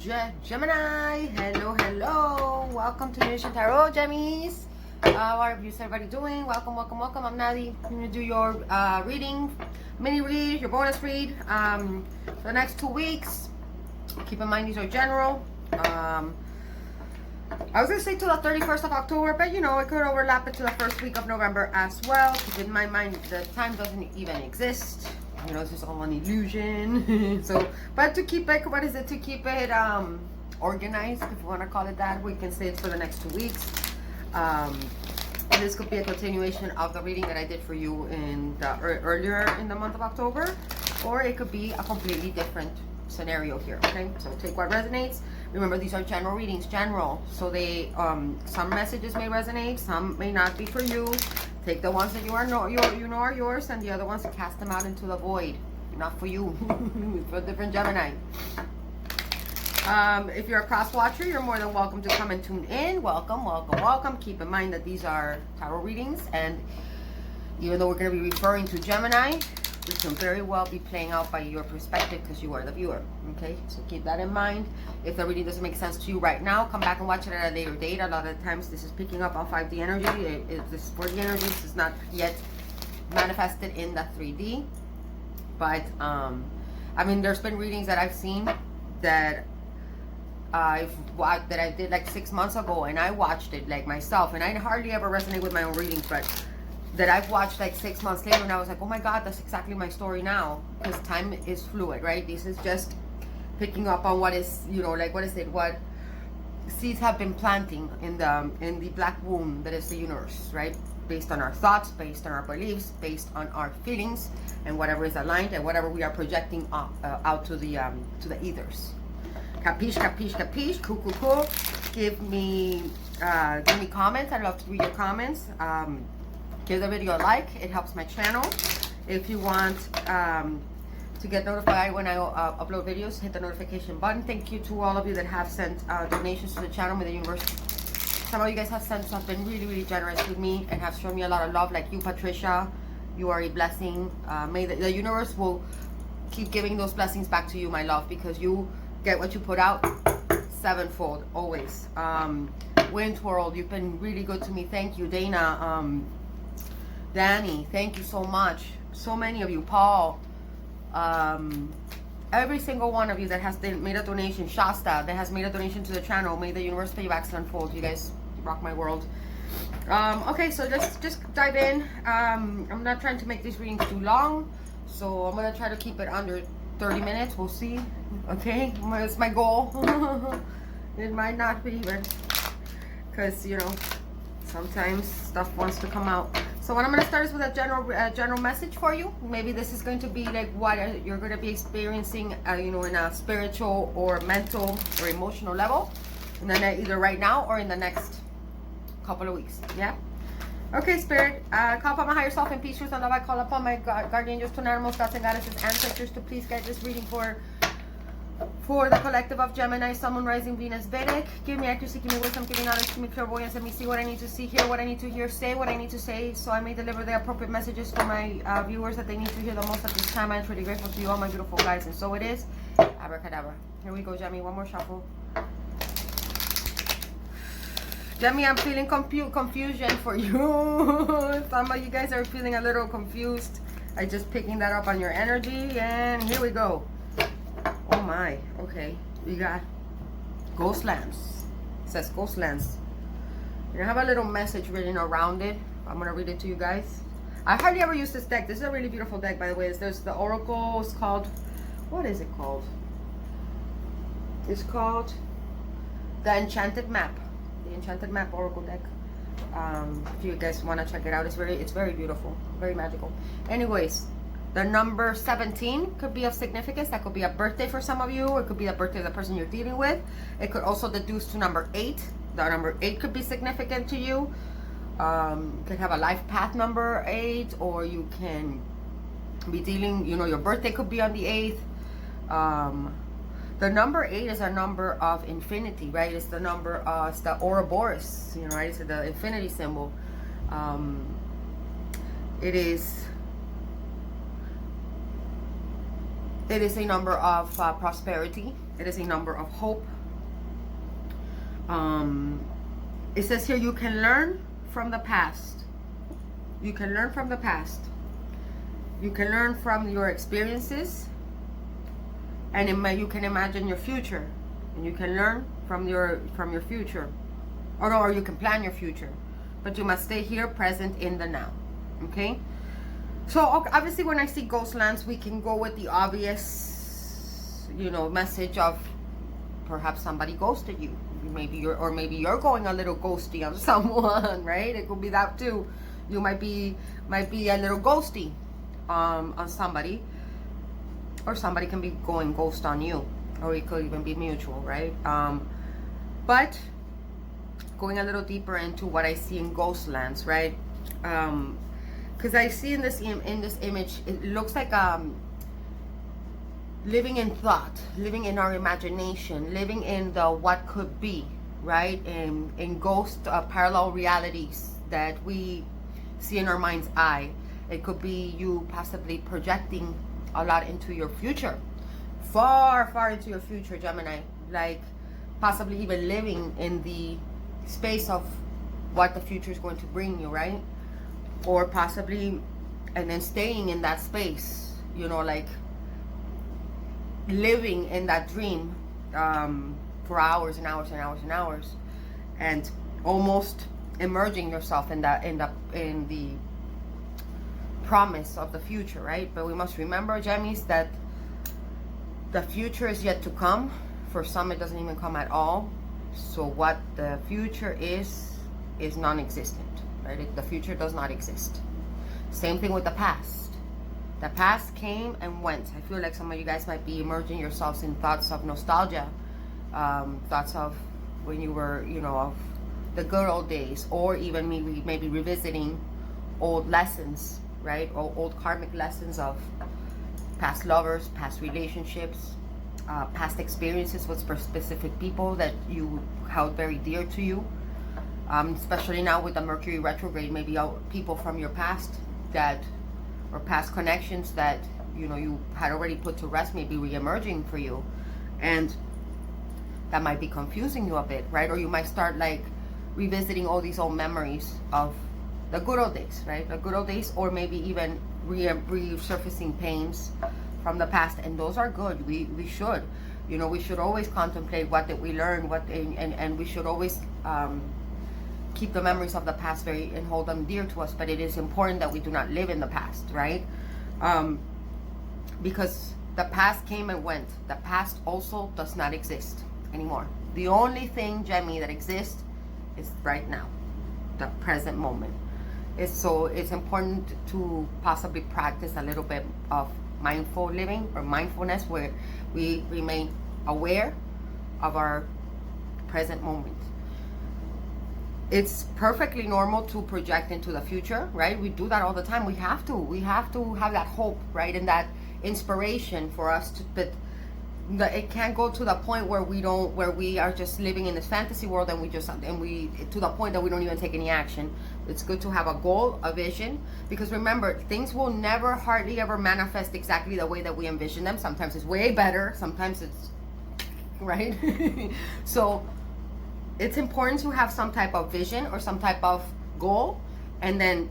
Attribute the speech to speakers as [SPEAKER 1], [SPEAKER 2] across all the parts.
[SPEAKER 1] Gemini, hello. Welcome to Nation Tarot, Gemmies. How are you? Everybody doing? Welcome. I'm Nadi. I'm going to do your reading, mini read, your bonus read for the next 2 weeks. Keep in mind these are general. I was going to say to the 31st of October, but you know, it could overlap into the first week of November as well. Keep in my mind the time doesn't even exist. You know, it's just all an illusion. So, but to keep it, to keep it organized, if you want to call it that, we can say it's for the next 2 weeks. This could be a continuation of the reading that I did for you in the earlier in the month of October, or it could be a completely different scenario here. Okay, so take what resonates. Remember, these are general readings, so they some messages may resonate, some may not be for you. Take the ones that you know are yours, and the other ones, cast them out into the void. Not for you. For a different Gemini. If you're a cross watcher, you're more than welcome to come and tune in. Welcome. Keep in mind that these are tarot readings, and even though we're going to be referring to Gemini, it can very well be playing out by your perspective because you are the viewer. Okay, so keep that in mind. If the reading doesn't make sense to you right now, come back and watch it at a later date. A lot of the times this is picking up on 5D energy. This is 4D energy. This is not yet manifested in the 3D. But I mean, there's been readings that I've seen that I did like 6 months ago, and I watched it like myself, and I hardly ever resonate with my own readings, but that I've watched like 6 months later, and I was like, oh my god, that's exactly my story now. Because time is fluid, right? This is just picking up on what is, you know, like, what seeds have been planting in the black womb that is the universe, right? Based on our thoughts, based on our beliefs, based on our feelings, and whatever is aligned, and whatever we are projecting out to the ethers. Capiche? Cool. Give me comments. I'd love to read your comments. Give the video a like. It helps my channel. If you want to get notified when I upload videos, hit the notification button. Thank you to all of you that have sent donations to the channel. May the universe, some of you guys have been really generous with me and have shown me a lot of love, like you, Patricia. You are a blessing. May the universe will keep giving those blessings back to you, my love, because you get what you put out sevenfold, always. Wind World, you've been really good to me. Thank you. Dana, Danny, thank you so much. So many of you. Paul, every single one of you that has made a donation. Shasta, that has made a donation to the channel. May the universe pay you back sevenfold. You guys rock my world. Okay, so let's just dive in. I'm not trying to make these readings too long, so I'm gonna try to keep it under 30 minutes. We'll see. Okay, it's my goal. It might not be, but because, you know, sometimes stuff wants to come out. So what I'm going to start is with a general message for you. Maybe this is going to be like what you're going to be experiencing, you know, in a spiritual or mental or emotional level, and then either right now or in the next couple of weeks. Yeah. Okay, Spirit, call upon my higher self in peace, truth, and love. I call upon my guardian angels, twin animals, gods and goddesses, ancestors to please guide this reading for the collective of Gemini, Sun, Moon, Rising Venus, Vedic. Give me accuracy, give me wisdom, give me knowledge, give me clairvoyance, let me see what I need to see, hear what I need to hear, say what I need to say, so I may deliver the appropriate messages to my viewers that they need to hear the most at this time. I'm truly grateful to you, all my beautiful guys, and so it is. Abracadabra. Here we go, Gemini. One more shuffle. Gemini, I'm feeling confusion for you. Some of you guys are feeling a little confused. I just picking that up on your energy, and here we go. Oh my, okay. We got Ghost Lands. It says Ghost Lands. You have a little message written around it. I'm gonna read it to you guys. I hardly ever use this deck. This is a really beautiful deck, by the way. There's the Oracle. It's called, what is it called? It's called the Enchanted Map. The Enchanted Map Oracle deck. If you guys want to check it out, it's very beautiful, very magical. Anyways, the number 17 could be of significance. That could be a birthday for some of you. It could be the birthday of the person you're dealing with. It could also deduce to number 8. The number 8 could be significant to you. You could have a life path number 8, or you can be dealing, you know, your birthday could be on the 8th. The number 8 is a number of infinity, right? It's the number, it's the Ouroboros, you know, right? It's the infinity symbol. It is a number of prosperity. It is a number of hope. It says here, you can learn from the past. You can learn from the past. You can learn from your experiences, and you can imagine your future, and you can learn from your future, or you can plan your future, but you must stay here, present in the now. Okay. So obviously, when I see ghost lands, we can go with the obvious, you know, message of perhaps somebody ghosted you. Maybe you're going a little ghosty on someone, right? It could be that too. You might be a little ghosty on somebody, or somebody can be going ghost on you, or it could even be mutual, right? But going a little deeper into what I see in ghost lands, right? Because I see in this image, it looks like living in thought, living in our imagination, living in the what could be, right? In ghost parallel realities that we see in our mind's eye. It could be you possibly projecting a lot into your future, far into your future, Gemini, like possibly even living in the space of what the future is going to bring you, right? Or possibly, and then staying in that space, you know, like living in that dream for hours and hours and hours and hours, and almost immersing yourself in the promise of the future, right? But we must remember, Gemmies, that the future is yet to come. For some, it doesn't even come at all. So what the future is non-existent, right? The future does not exist. Same thing with the past. The past came and went. I feel like some of you guys might be immersing yourselves in thoughts of nostalgia, thoughts of when you were, you know, of the good old days, or even maybe revisiting old lessons, right? Or old karmic lessons of past lovers, past relationships, past experiences with specific people that you held very dear to you. Especially now with the Mercury retrograde, maybe people from your past that, or past connections that, you know, you had already put to rest, maybe re-emerging for you. And that might be confusing you a bit, right? Or you might start like revisiting all these old memories of the good old days, right? The good old days, or maybe even resurfacing pains from the past. And those are good. We should, you know, we should always contemplate what did we learn, and we should always keep the memories of the past and hold them dear to us. But it is important that we do not live in the past, right? Because the past came and went. The past also does not exist anymore. The only thing, Gemini, that exists is right now, the present moment. So it's important to possibly practice a little bit of mindful living or mindfulness, where we remain aware of our present moment. It's perfectly normal to project into the future, right? We do that all the time. We have to have that hope, right? And that inspiration for us to, but it can't go to the point where we are just living in this fantasy world and we to the point that we don't even take any action. It's good to have a goal, a vision, because remember, things will never hardly ever manifest exactly the way that we envision them. Sometimes it's way better, sometimes it's right. So it's important to have some type of vision or some type of goal, and then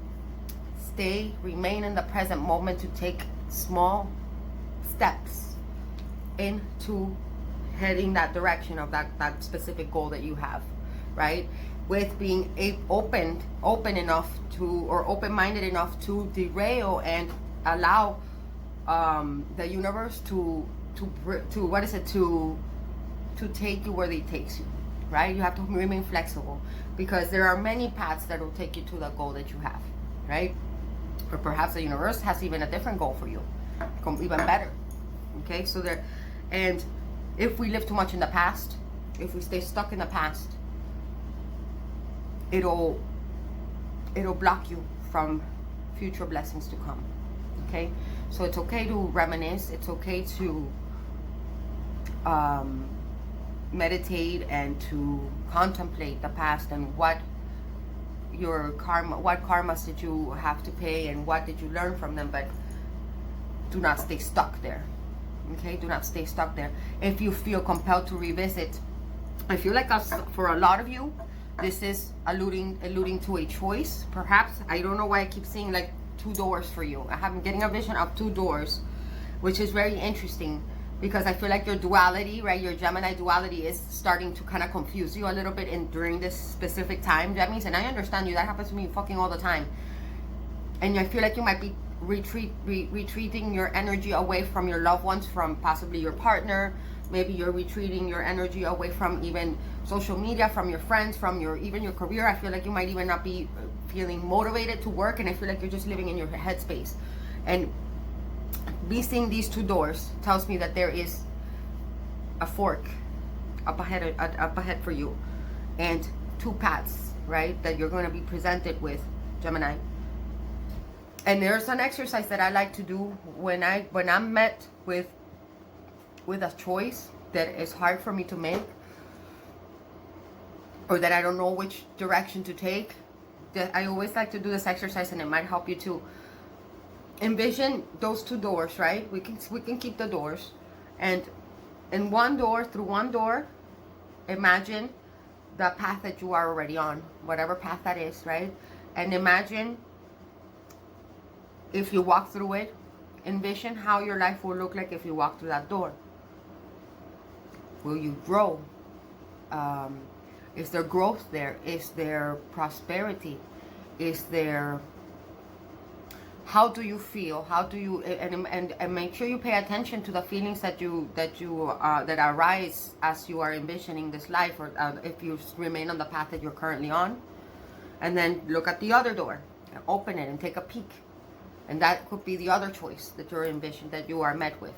[SPEAKER 1] remain in the present moment to take small steps into heading that direction of that specific goal that you have, right? With being open enough to, or open-minded enough to derail and allow the universe to take you where it takes you, right? You have to remain flexible, because there are many paths that will take you to the goal that you have, right? Or perhaps the universe has even a different goal for you, even better. Okay, so and if we live too much in the past, if we stay stuck in the past, it'll block you from future blessings to come. Okay, so it's okay to reminisce. It's okay to meditate and to contemplate the past and what karmas did you have to pay and what did you learn from them, but do not stay stuck there. Okay, do not stay stuck there. If you feel compelled to revisit, I feel like for a lot of you, this is alluding to a choice. Perhaps, I don't know why I keep seeing like 2 doors for you. I'm getting a vision of 2 doors, which is very interesting because I feel like your duality, right? Your Gemini duality is starting to kind of confuse you a little bit during this specific time, Gemini. And I understand you. That happens to me fucking all the time. And I feel like you might be retreating your energy away from your loved ones, from possibly your partner. Maybe you're retreating your energy away from even social media, from your friends, from even your career. I feel like you might even not be feeling motivated to work, and I feel like you're just living in your headspace. And me seeing these 2 doors tells me that there is a fork up ahead for you, and 2 paths, right, that you're going to be presented with, Gemini. And there's an exercise that I like to do when I'm met with a choice that is hard for me to make, or that I don't know which direction to take. That I always like to do this exercise, and it might help you to envision those 2 doors, right? We can keep the doors, and in through one door, imagine the path that you are already on, whatever path that is, right? And imagine if you walk through it, envision how your life will look like if you walk through that door. Will you grow? Is there growth there? Is there prosperity? Is there... How do you feel? How do you... And make sure you pay attention to the feelings that arise as you are envisioning this life, or if you remain on the path that you're currently on. And then look at the other door and open it and take a peek. And that could be the other choice that that you are met with.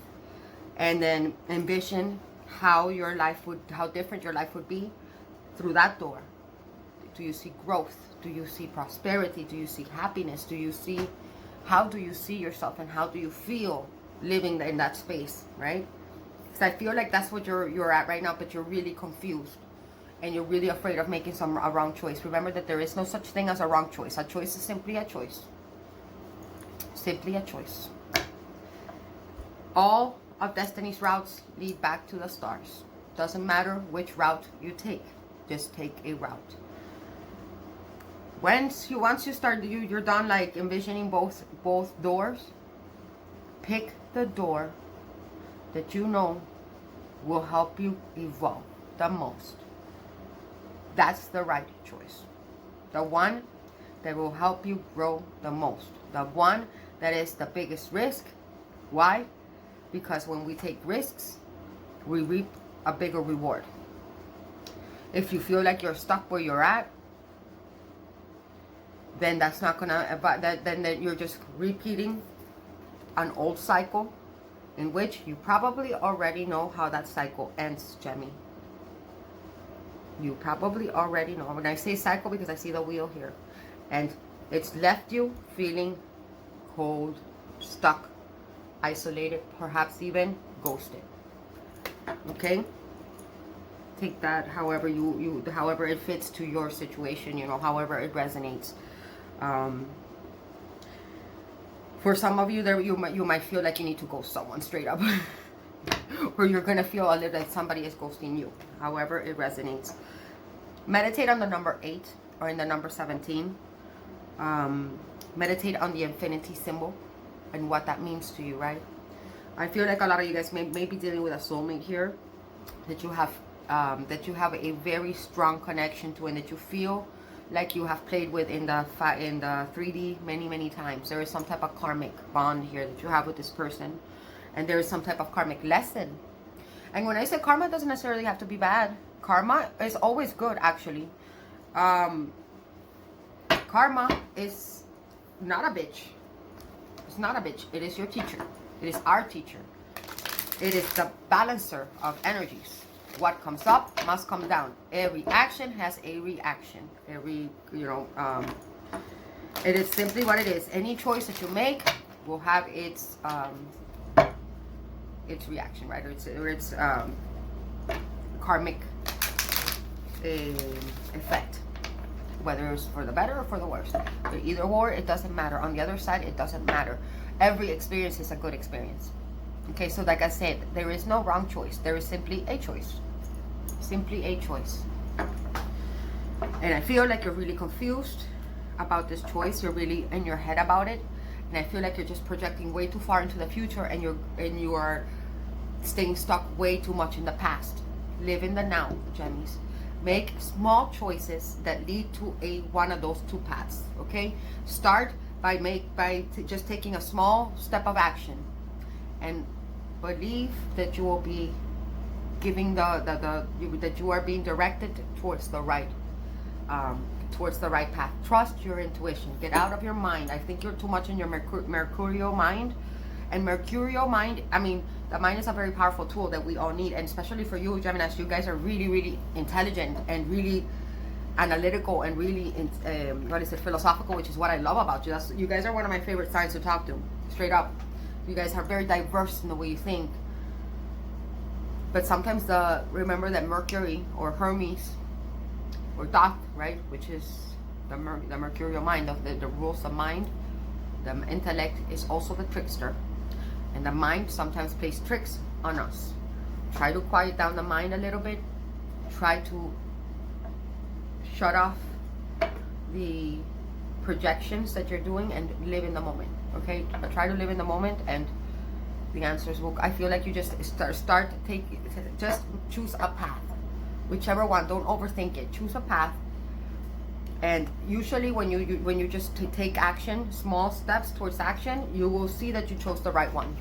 [SPEAKER 1] And then envision how different your life would be through that door. Do you see growth? Do you see prosperity? Do you see happiness? How do you see yourself, and how do you feel living in that space, right? Because I feel like that's what you're at right now, but you're really confused. And you're really afraid of making a wrong choice. Remember that there is no such thing as a wrong choice. A choice is simply a choice. Simply a choice. All of destiny's routes lead back to the stars. Doesn't matter which route you take. Just take a route. Once you start, you're done like envisioning both doors. Pick the door that you know will help you evolve the most. That's the right choice. The one that will help you grow the most. The one that is the biggest risk. Why? Because when we take risks, we reap a bigger reward. If you feel like you're stuck where you're at, then that's not gonna, then you're just repeating an old cycle in which you probably already know how that cycle ends, Gemini. You probably already know. When I say cycle, because I see the wheel here, and it's left you feeling cold, stuck, isolated, perhaps even ghosted. Okay? Take that however however it fits to your situation, however it resonates. For some of you, you might feel like you need to ghost someone straight up. Or you're going to feel a little like somebody is ghosting you. However it resonates. Meditate on the number 8 or in the number 17. Meditate on the infinity symbol and what that means to you, right? I feel like a lot of you guys may be dealing with a soulmate here that you have a very strong connection to, and that you feel like you have played with in the 3D many times. There is some type of karmic bond here that you have with this person, and there is some type of karmic lesson. And when I say karma, it doesn't necessarily have to be bad. Karma is always good, actually. Karma is not a bitch. It's not a bitch. It is your teacher. It is our teacher. It is the balancer of energies. What comes up must come down. Every action has a reaction. It is simply what it is. Any choice that you make will have its reaction, right? Or its karmic effect, whether it's for the better or for the worse. But either or, it doesn't matter. On the other side, it doesn't matter. Every experience is a good experience. Okay, so like I said, there is no wrong choice. There is simply a choice. Simply a choice. And I feel like you're really confused about this choice. You're really in your head about it. And I feel like you're just projecting way too far into the future, and you are staying stuck way too much in the past. Live in the now, Gemmies. Make small choices that lead to one of those two paths. Okay? Start by just taking a small step of action, and believe that you will be giving that you are being directed towards the right path. Trust your intuition. Get out of your mind. I think you're too much in your mercurial mind. And mercurial mind, I mean, the mind is a very powerful tool that we all need, and especially for you, Geminis, you guys are really, really intelligent and really analytical and really philosophical, which is what I love about you. You guys are one of my favorite signs to talk to, straight up. You guys are very diverse in the way you think. But sometimes remember that Mercury or Hermes or Thoth, right, which is the mercurial mind, the rules of mind. The intellect is also the trickster, and the mind sometimes plays tricks on us. Try to quiet down the mind a little bit. Try to shut off the projections that you're doing and live in the moment. Okay, but try to live in the moment, and the answers will. I feel like you just just choose a path, whichever one. Don't overthink it. Choose a path. And usually when you just take action, small steps towards action, you will see that you chose the right one.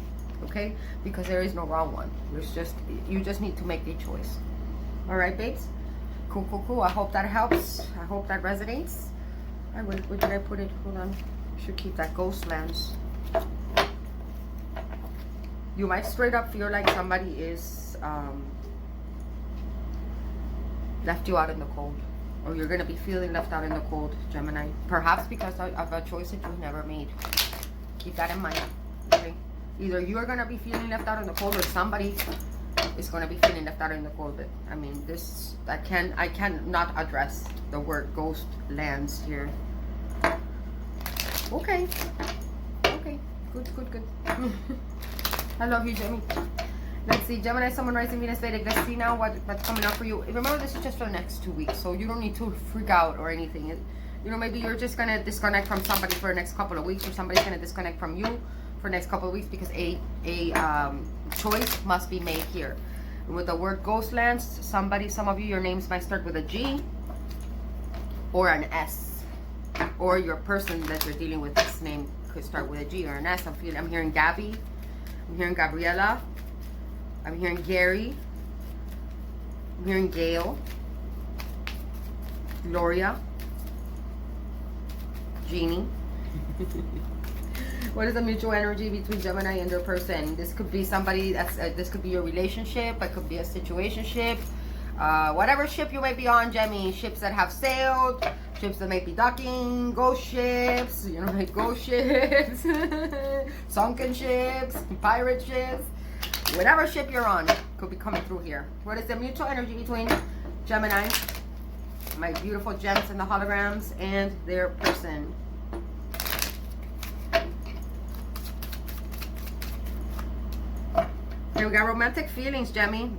[SPEAKER 1] Okay? Because there is no wrong one. You just need to make a choice. All right, babes? Cool. I hope that helps. I hope that resonates. Where did I put it? Hold on. I should keep that ghost lands. You might straight up feel like somebody is left you out in the cold. Or you're going to be feeling left out in the cold, Gemini. Perhaps because of a choice that you've never made. Keep that in mind. Okay? Either you are going to be feeling left out in the cold, or somebody is going to be feeling left out in the cold. But I mean, I cannot address the word ghost lands here. Okay. Good. I love you, Gemini. Let's see, Gemini, Sun, Rising Venus, Vedic. Let's see now what's coming up for you. Remember, this is just for the next 2 weeks, so you don't need to freak out or anything. You know, maybe you're just going to disconnect from somebody for the next couple of weeks, or somebody's going to disconnect from you for the next couple of weeks, because a choice must be made here. And with the word ghost lands, some of you, your names might start with a G or an S. Or your person that you're dealing with, this name could start with a G or an S. I'm hearing Gabby. I'm hearing Gabriella. I'm hearing Gary. I'm hearing Gail. Gloria. Jeannie. What is the mutual energy between Gemini and your person? This could be somebody this could be your relationship. It could be a situationship. Whatever ship you might be on, Gemini. Ships that have sailed. Ships that might be docking. Ghost ships. You know, like ghost ships. Sunken ships. Pirate ships. Whatever ship you're on could be coming through here. What is the mutual energy between Gemini, my beautiful gems and the holograms, and their person? Here we got romantic feelings, Gemini.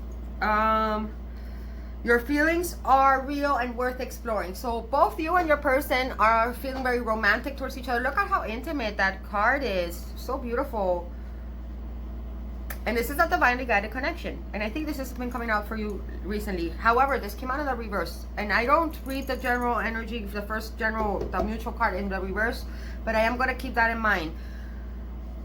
[SPEAKER 1] Your feelings are real and worth exploring. So both you and your person are feeling very romantic towards each other. Look at how intimate that card is. So beautiful. And this is a divinely guided connection. And I think this has been coming out for you recently. However, this came out in the reverse. And I don't read the general energy, the mutual card in the reverse. But I am going to keep that in mind.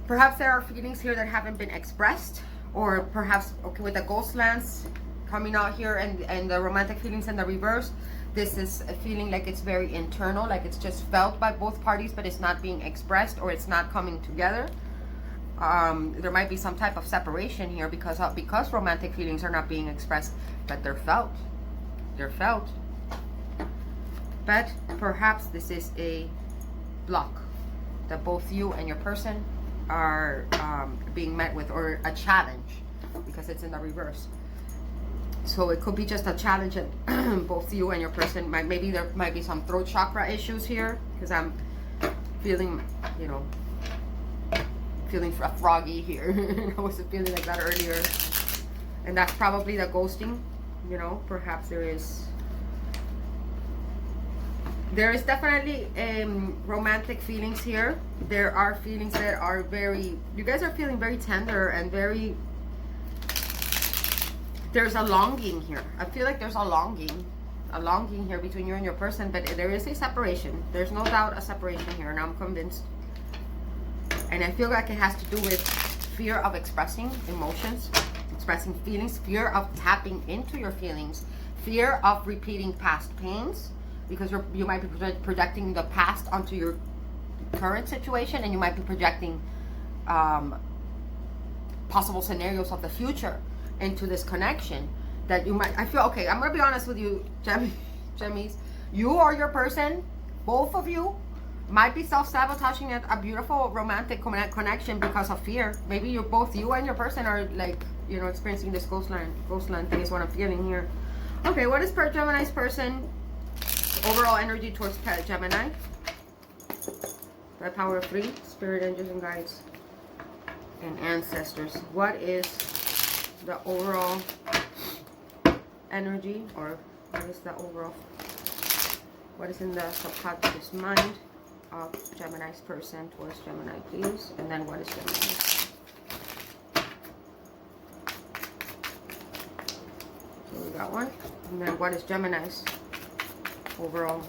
[SPEAKER 1] Perhaps there are feelings here that haven't been expressed. Or perhaps, okay, with the ghost lands coming out here and the romantic feelings in the reverse, this is a feeling like it's very internal. Like it's just felt by both parties, but it's not being expressed, or it's not coming together. There might be some type of separation here because romantic feelings are not being expressed, but they're felt. But perhaps this is a block that both you and your person are being met with, or a challenge, because it's in the reverse. So it could be just a challenge that both you and your person maybe there might be some throat chakra issues here, because I'm feeling, you know, feeling froggy here. I wasn't feeling like that earlier. And that's probably the ghosting, you know. Perhaps there is definitely romantic feelings here. There are feelings that are very, you guys are feeling very tender and very, there's a longing here. I feel like there's a longing here between you and your person, but there is a separation. There's no doubt a separation here, and I'm convinced. And I feel like it has to do with fear of expressing emotions, expressing feelings, fear of tapping into your feelings, fear of repeating past pains, because you might be projecting the past onto your current situation, and you might be projecting possible scenarios of the future into this connection that you might, I feel, okay, I'm gonna be honest with you, Gemmies, you or your person, both of you, might be self-sabotaging a beautiful romantic connection because of fear. Maybe you and your person are like, you know, experiencing this ghost line thing is what I'm feeling here. Okay, what is Gemini's person overall energy towards Gemini? The power of 3, spirit, angels, and guides, and ancestors. What is the overall energy, or what is the overall, what is in the subconscious mind of Gemini's person towards Gemini, please? And then what is Gemini? So we got one. And then what is Gemini's overall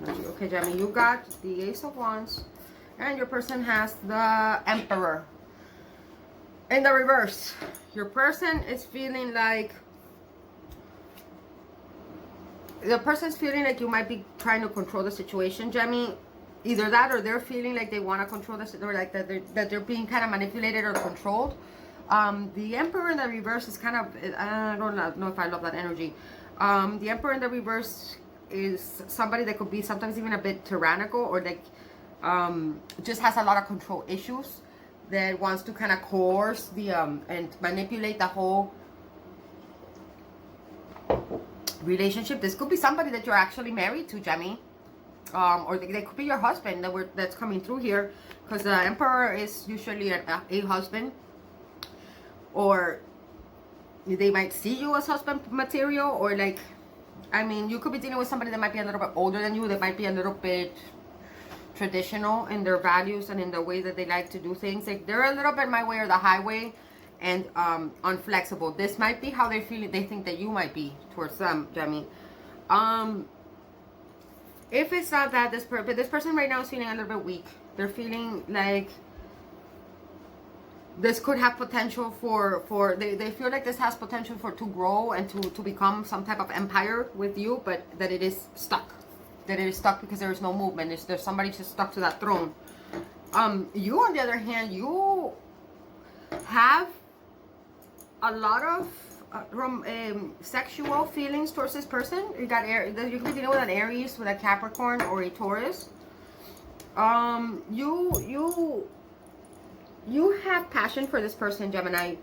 [SPEAKER 1] energy? Okay, Gemini, you got the Ace of Wands, and your person has the Emperor in the reverse. Your person is feeling like, the person's feeling like you might be trying to control the situation, Gemini. Either that, or they're feeling like they want to control this, or like that they're being kind of manipulated or controlled. The Emperor in the reverse is kind of, I don't know if I love that energy. The Emperor in the reverse is somebody that could be sometimes even a bit tyrannical, or like just has a lot of control issues, that wants to kind of coerce the and manipulate the whole relationship. This could be somebody that you're actually married to, Gemini. Or they could be your husband that's coming through here, because the Emperor is usually a husband, or they might see you as husband material, or like, I mean, you could be dealing with somebody that might be a little bit older than you, that might be a little bit traditional in their values and in the way that they like to do things. Like, they're a little bit my way or the highway, and unflexible. This might be how they're feeling. They think that you might be towards them, Gemini. If it's not that, this person right now is feeling a little bit weak. They're feeling like this could have potential they feel like this has potential to grow and to become some type of empire with you, but that it is stuck. That it is stuck because there is no movement. There's somebody just stuck to that throne. You, on the other hand, you have a lot of sexual feelings towards this person. You got you could be dealing with an Aries, with a Capricorn, or a Taurus. You have passion for this person, Gemini.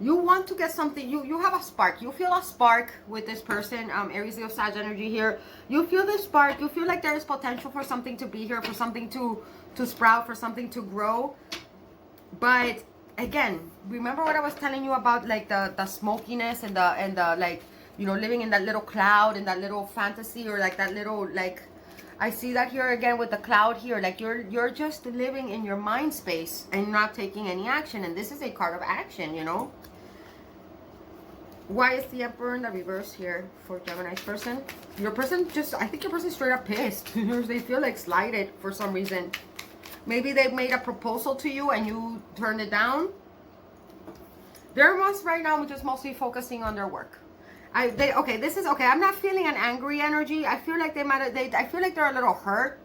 [SPEAKER 1] You want to get something. You have a spark. You feel a spark with this person. Aries, Leo, Sag energy here. You feel the spark. You feel like there is potential for something to be here, for something to sprout, for something to grow. But again, remember what I was telling you about, like the smokiness and the like, you know, living in that little cloud, in that little fantasy, or like that little, like, I see that here again with the cloud here. Like you're just living in your mind space and not taking any action. And this is a card of action, you know. Why is the Emperor in the reverse here for Gemini's person? Your person just, I think your person's straight up pissed. They feel like slighted for some reason. Maybe they made a proposal to you and you turned it down. They're right now just mostly focusing on their work. Okay, this is okay. I'm not feeling an angry energy. I feel like I feel like they're a little hurt.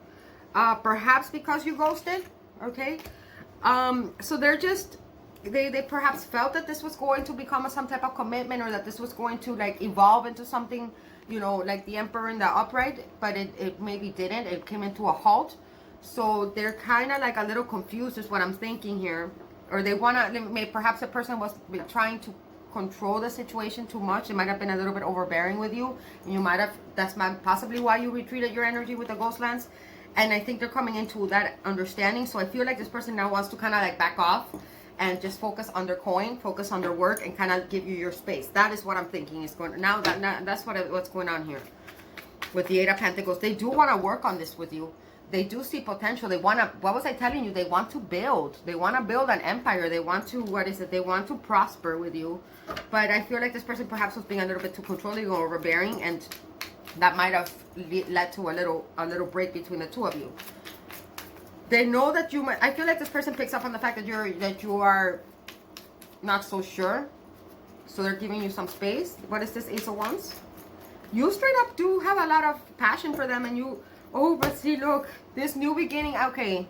[SPEAKER 1] Perhaps because you ghosted. Okay. So they're just, they perhaps felt that this was going to become some type of commitment, or that this was going to like evolve into something, you know, like the Emperor in the upright, but it maybe didn't. It came into a halt. So they're kind of like a little confused is what I'm thinking here. Or they want to, perhaps a person was trying to control the situation too much. It might have been a little bit overbearing with you. And you might have, that's possibly why you retreated your energy with the ghost lands. And I think they're coming into that understanding. So I feel like this person now wants to kind of like back off and just focus on their coin, focus on their work, and kind of give you your space. That is what I'm thinking is going now. That's what's going on here with the Eight of Pentacles. They do want to work on this with you. They do see potential. They want to, what was I telling you? They want to build. They want to build an empire. They want to, what is it? They want to prosper with you. But I feel like this person perhaps was being a little bit too controlling or overbearing, and that might have led to a little break between the two of you. They know that you might, I feel like this person picks up on the fact that you are not so sure. So they're giving you some space. What is this Ace of Wands? You straight up do have a lot of passion for them, and you, oh, but see, look, this new beginning, okay.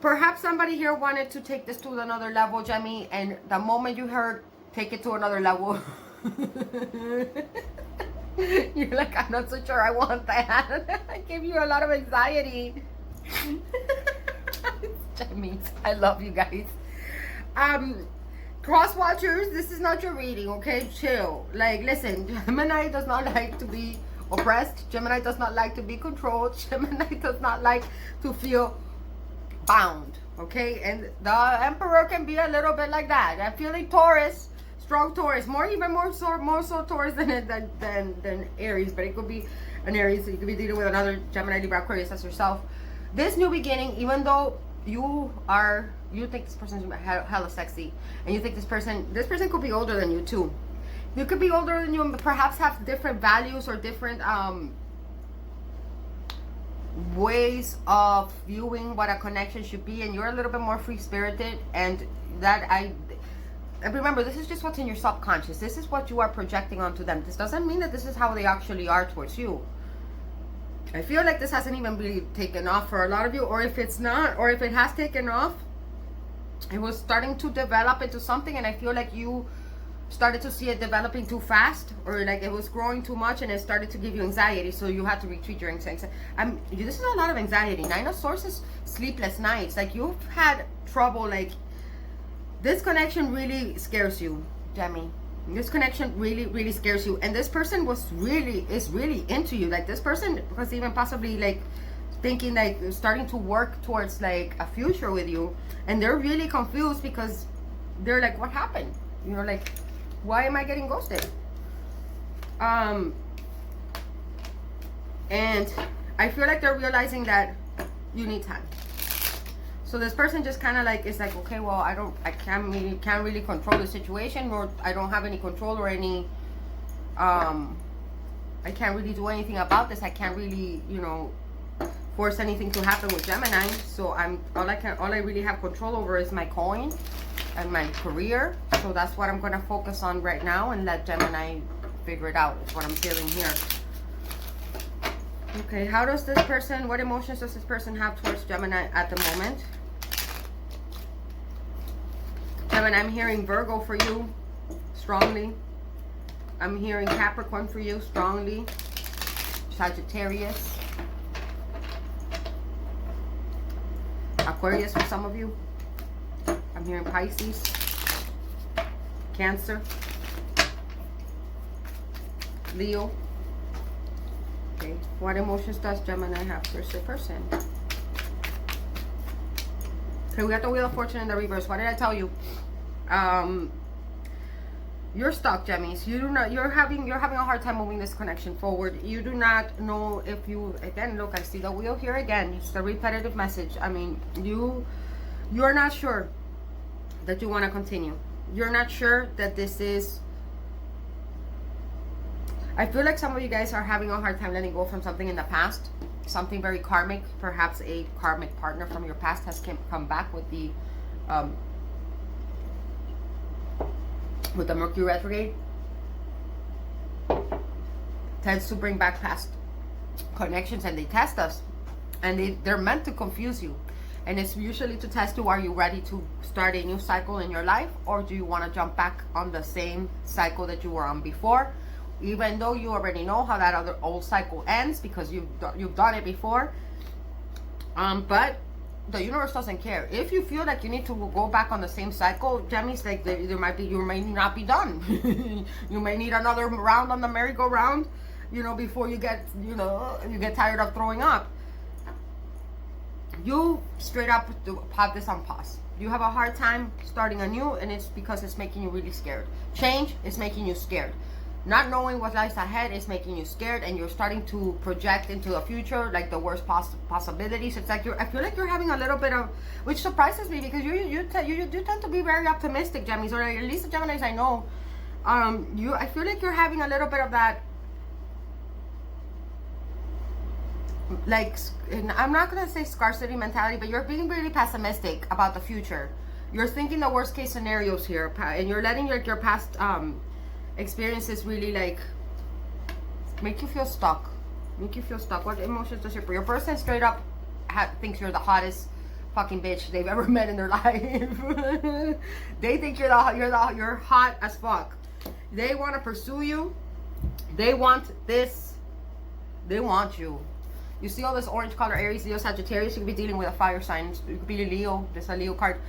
[SPEAKER 1] Perhaps somebody here wanted to take this to another level, Gemini, and the moment you heard, take it to another level, you're like, I'm not so sure I want that. I give you a lot of anxiety. Gemini, I love you guys. Cross watchers, this is not your reading, okay? Chill. Like, listen, Gemini does not like to be oppressed. Gemini does not like to be controlled. Gemini does not like to feel bound, okay? And the Emperor can be a little bit like that. I'm feeling Taurus, strong Taurus, more so Taurus than Aries, but it could be an Aries. So you could be dealing with another Gemini, Libra, Aquarius as yourself. This new beginning, even though you think this person's hella sexy, and you think this person could be older than you too. You could be older than you and perhaps have different values or different ways of viewing what a connection should be, and you're a little bit more free-spirited, and remember, this is just what's in your subconscious. This is what you are projecting onto them. This doesn't mean that this is how they actually are towards you. I feel like this hasn't even really taken off for a lot of you, or if it's not, or if it has taken off, it was starting to develop into something, and I feel like you started to see it developing too fast, or like it was growing too much, and it started to give you anxiety, so you had to retreat your anxiety. This is a lot of anxiety. Nine of Swords is sleepless nights. Like, you've had trouble. Like, this connection really scares you, Gemini. This connection really scares you, and this person is really into you. Like, this person was even possibly like thinking, like, starting to work towards like a future with you, and they're really confused because they're like, what happened? You know, like, why am I getting ghosted? And I feel like they're realizing that you need time. So this person just kind of like is like, okay, well, I can't really control the situation, or I don't have any control or any I can't really do anything about this. I can't really, you know, force anything to happen with Gemini. So all I really have control over is my coin and my career. So that's what I'm going to focus on right now, and let Gemini figure it out. Is what I'm feeling here. Okay, how does this person, what emotions does this person have towards Gemini at the moment? Gemini, I'm hearing Virgo for you strongly. I'm hearing Capricorn for you strongly. Sagittarius. Aquarius for some of you. I'm hearing Pisces. Cancer. Leo. Okay, what emotions does Gemini have towards your person? Okay, we got the Wheel of Fortune in the reverse. What did I tell you? You're stuck, Gemmies. You're having a hard time moving this connection forward. You do not know if you, again, look, I see the wheel here again. It's the repetitive message. I mean, you're not sure that you want to continue. You're not sure that this is, I feel like some of you guys are having a hard time letting go from something in the past. Something very karmic. Perhaps a karmic partner from your past has come back with the Mercury retrograde. Tends to bring back past connections, and they test us, and they're meant to confuse you, and it's usually to test you. Are you ready to start a new cycle in your life, or do you want to jump back on the same cycle that you were on before, even though you already know how that other old cycle ends because you've done it before? But the universe doesn't care. If you feel like you need to go back on the same cycle, Gemini's, like, you may not be done. You may need another round on the merry-go-round, you know, before you get tired of throwing up. you straight up pop this on pause. You have a hard time starting anew, and it's because it's making you really scared. Change is making you scared. Not knowing what lies ahead is making you scared, and you're starting to project into the future, like the worst possibilities. It's like I feel like you're having a little bit of, which surprises me, because you tend to be very optimistic, Gemini, or at least the Geminis I know. I feel like you're having a little bit of that, like, I'm not gonna say scarcity mentality, but you're being really pessimistic about the future. You're thinking the worst case scenarios here, and you're letting your past experiences really like make you feel stuck. What emotions does your person straight up thinks you're the hottest fucking bitch they've ever met in their life? They think you're hot as fuck. They want to pursue you. They want this. They want you. You see all this orange color, Aries, Leo, Sagittarius. You could be dealing with a fire sign. You could be Leo. There's a Leo card.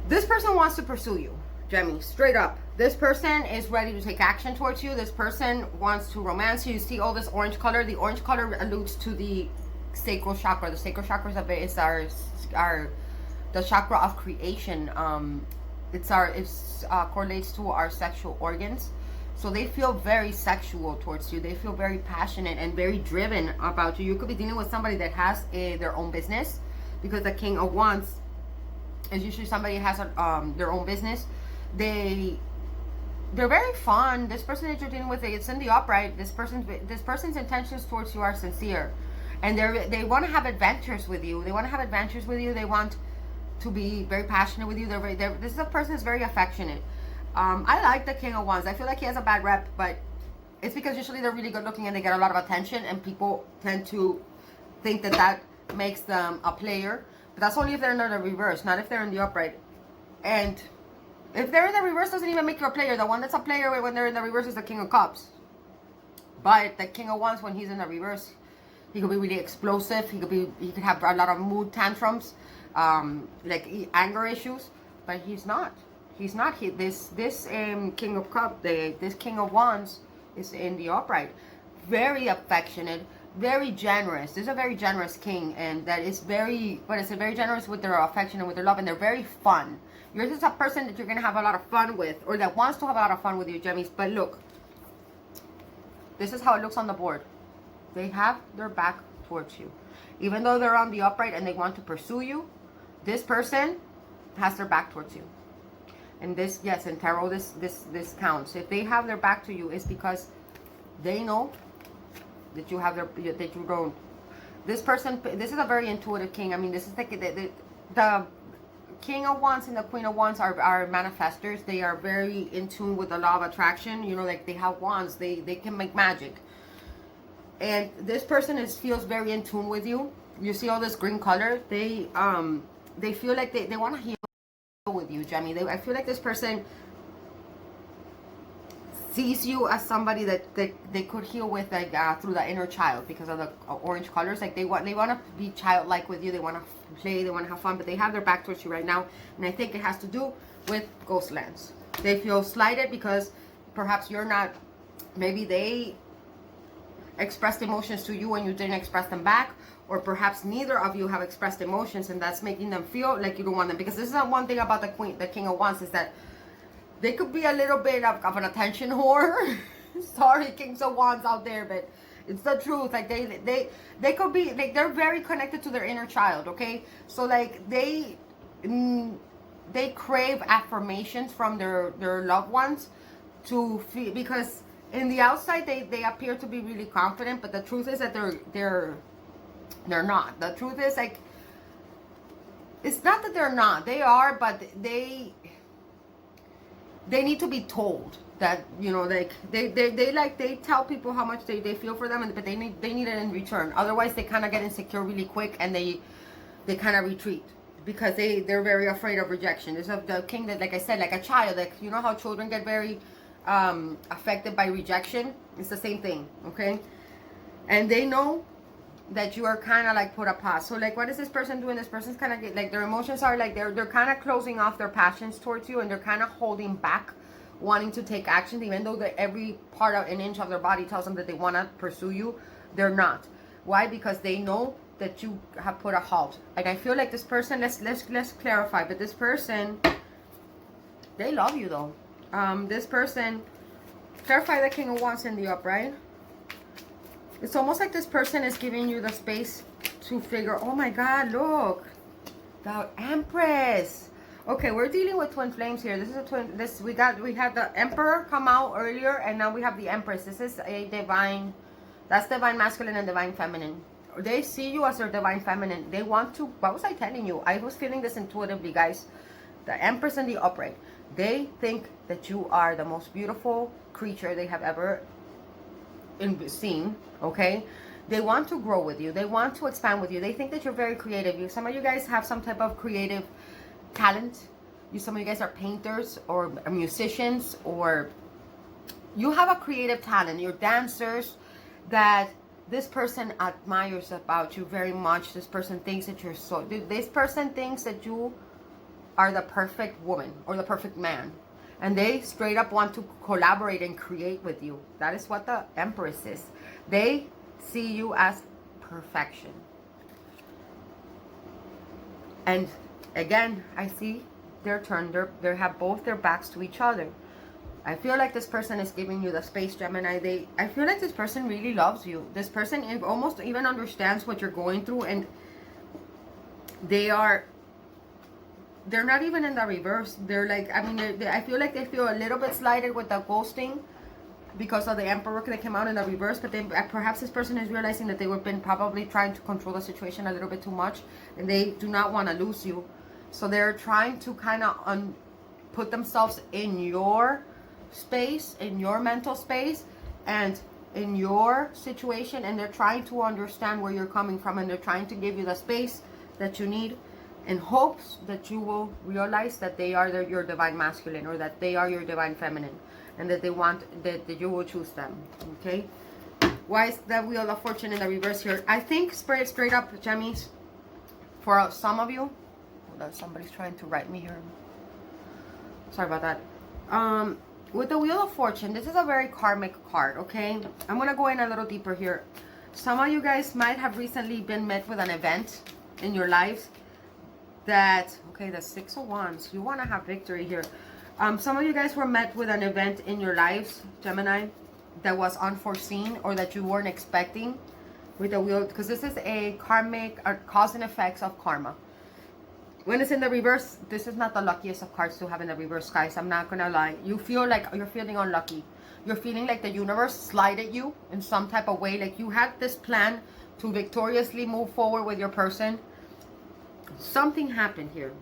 [SPEAKER 1] This person wants to pursue you, Gemini, straight up. This person is ready to take action towards you. This person wants to romance you. You see all this orange color. The orange color alludes to the sacral chakra. The sacral chakra is our the chakra of creation. It correlates to our sexual organs. So they feel very sexual towards you. They feel very passionate and very driven about you. You could be dealing with somebody that has their own business, because the King of Wands is usually somebody who has their own business. They're very fun. This person that you're dealing with, it's in the upright. This person's intentions towards you are sincere, and they want to have adventures with you. They want to be very passionate with you. This is a person who's very affectionate. I like the King of Wands. I feel like he has a bad rep, but it's because usually they're really good looking and they get a lot of attention, and people tend to think that makes them a player. But that's only if they're in the reverse, not if they're in the upright. And if they're in the reverse, doesn't even make you a player. The one that's a player when they're in the reverse is the King of Cups. But the King of Wands, when he's in the reverse, he could be really explosive. He could have a lot of mood tantrums, like anger issues. But he's not. This King of Cups, this King of Wands is in the upright. Very affectionate, very generous. This is a very generous king, and that is very generous with their affection and with their love, and they're very fun. You're just a person that you're going to have a lot of fun with, or that wants to have a lot of fun with you, Gemmies. But look, this is how it looks on the board. They have their back towards you. Even though they're on the upright and they want to pursue you, this person has their back towards you. And this, yes, in tarot, this counts. If they have their back to you, it's because they know that you have that you don't. This person, this is a very intuitive king. I mean, this is like the King of Wands and the Queen of Wands are manifestors. They are very in tune with the law of attraction. You know, like they have wands. They can make magic. And this person feels very in tune with you. You see all this green color. They feel like they want to heal with you, Gemini. I feel like this person sees you as somebody that they could heal with, like through the inner child, because of the orange colors. Like they want to be childlike with you. They want to play. They want to have fun, but they have their back towards you right now. And I think it has to do with ghost lands. They feel slighted because perhaps you're not. Maybe they expressed emotions to you and you didn't express them back, or perhaps neither of you have expressed emotions, and that's making them feel like you don't want them. Because this is one thing about the King of Wands, is that they could be a little bit of an attention whore. Sorry, Kings of Wands out there, but it's the truth. Like they could be like, they're very connected to their inner child. Okay, so like they crave affirmations from their loved ones to feel, because in the outside they appear to be really confident, but the truth is that they're not. The truth is, like, it's not that they're not. They are, but they need to be told that, you know, like they tell people how much they feel for them, but they need it in return. Otherwise, they kind of get insecure really quick, and they kind of retreat because they're very afraid of rejection. This is the king that, like I said, like a child, like, you know how children get very affected by rejection. It's the same thing, okay? And they know that you are kind of like put a pause. So like, what is this person doing? This person's kind of like, their emotions are like, they're kind of closing off their passions towards you, and they're kind of holding back, wanting to take action, even though every part of an inch of their body tells them that they want to pursue you. They're not. Why? Because they know that you have put a halt. And I feel like this person, let's clarify, but this person, they love you though. This person, clarify the King of Wands in the upright. It's almost like this person is giving you the space to figure, oh my God, look, the Empress. Okay, we're dealing with twin flames here. This is a twin, we had the Emperor come out earlier, and now we have the Empress. This is a divine, that's divine masculine and divine feminine. They see you as their divine feminine. They want to, what was I telling you? I was feeling this intuitively, guys. The Empress in the upright. They think that you are the most beautiful creature they have ever seen, okay? They want to grow with you. They want to expand with you. They think that you're very creative. Some of you guys have some type of creative talent. Some of you guys are painters or musicians, or you have a creative talent. You're dancers that this person admires about you very much. This person thinks that you're so... This person thinks that you are the perfect woman or the perfect man. And they straight up want to collaborate and create with you. That is what the Empress is. They see you as perfection. And again, I see their turn. They have both their backs to each other. I feel like this person is giving you the space, Gemini. I feel like this person really loves you. This person almost even understands what you're going through, and they're not even in the reverse. They're like, I mean, I feel like they feel a little bit slighted with the ghosting because of the Emperor that came out in the reverse, but then perhaps this person is realizing that they were probably trying to control the situation a little bit too much, and they do not want to lose you. So they're trying to kind of put themselves in your space, in your mental space, and in your situation, and they're trying to understand where you're coming from, and they're trying to give you the space that you need in hopes that you will realize that they are your divine masculine, or that they are your divine feminine, and that they want that you will choose them. Okay, why is the Wheel of Fortune in the reverse here? I think straight up, Gemmies, for some of you, hold on, somebody's trying to write me here, sorry about that. With the Wheel of Fortune, this is a very karmic card, okay? I'm going to go in a little deeper here. Some of you guys might have recently been met with an event in your lives that, okay, the Six of Wands. You want to have victory here. Some of you guys were met with an event in your lives, Gemini, that was unforeseen or that you weren't expecting with the Wheel, because this is a karmic cause and effects of karma. When it's in the reverse, this is not the luckiest of cards to have in the reverse, guys. I'm not gonna lie. You feel like you're feeling unlucky. You're feeling like the universe slighted you in some type of way. Like you had this plan to victoriously move forward with your person. Something happened here.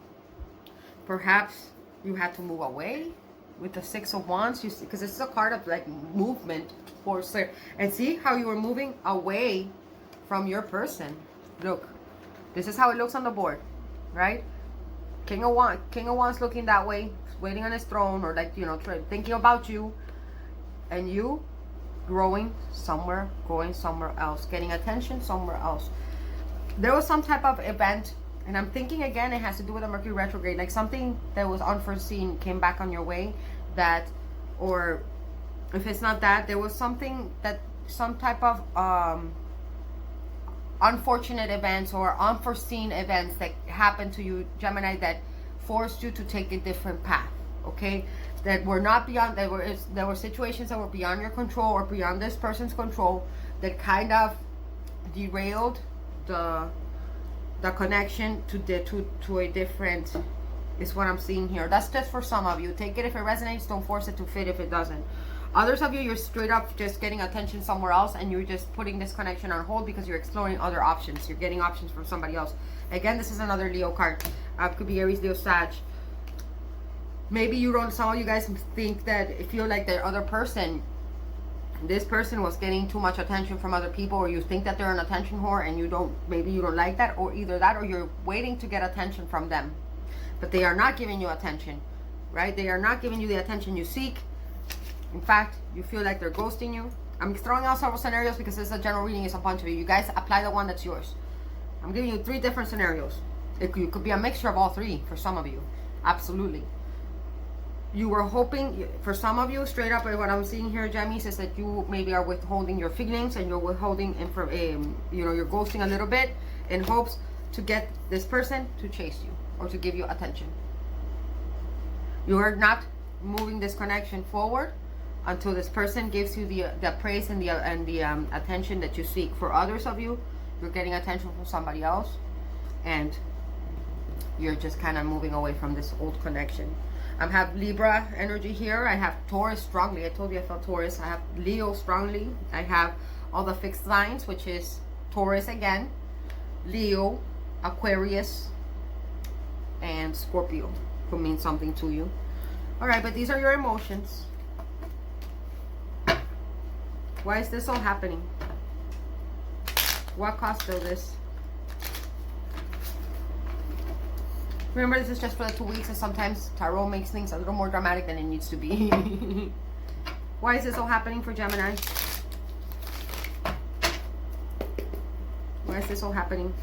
[SPEAKER 1] Perhaps you had to move away with the Six of Wands. You see, because this is a card of like movement force. And see how you were moving away from your person. Look, this is how it looks on the board. Right? King of Wands looking that way, waiting on his throne, or like, you know, thinking about you, and you growing somewhere, going somewhere else, getting attention somewhere else. There was some type of event, and I'm thinking again, it has to do with a Mercury retrograde, like something that was unforeseen came back on your way, that, or if it's not that, there was something that, some type of unfortunate events or unforeseen events that happened to you, Gemini, that forced you to take a different path, okay? That were not beyond, there were situations that were beyond your control or beyond this person's control that kind of derailed the connection to a different, is what I'm seeing here. That's just for some of you. Take it if it resonates, don't force it to fit if it doesn't. Others of you, you're straight up just getting attention somewhere else, and you're just putting this connection on hold because you're exploring other options. You're getting options from somebody else. Again, this is another Leo card. Could be Aries, Leo, Sag. Maybe you don't, some of you guys think that, feel like the other person, this person was getting too much attention from other people, or you think that they're an attention whore and you don't, maybe you don't like that, or either that or you're waiting to get attention from them. But they are not giving you attention, right? They are not giving you the attention you seek. In fact, you feel like they're ghosting you. I'm throwing out several scenarios because this is a general reading. It's a bunch of you. You guys apply the one that's yours. I'm giving you 3 different scenarios. It could be a mixture of all 3 for some of you. Absolutely. You were hoping, for some of you, straight up, what I'm seeing here, Gemmies, is that you maybe are withholding your feelings, and you're withholding, you know, you're ghosting a little bit in hopes to get this person to chase you or to give you attention. You are not moving this connection forward until this person gives you the praise and the attention that you seek. For others of you, you're getting attention from somebody else, and you're just kind of moving away from this old connection. I have Libra energy here. I have Taurus strongly. I told you I felt Taurus. I have Leo strongly. I have all the fixed signs, which is Taurus again, Leo, Aquarius, and Scorpio, who means something to you. All right, but these are your emotions. Why is this all happening? What caused all this? Remember, this is just for the 2 weeks, and sometimes tarot makes things a little more dramatic than it needs to be. Why is this all happening for Gemini? Why is this all happening?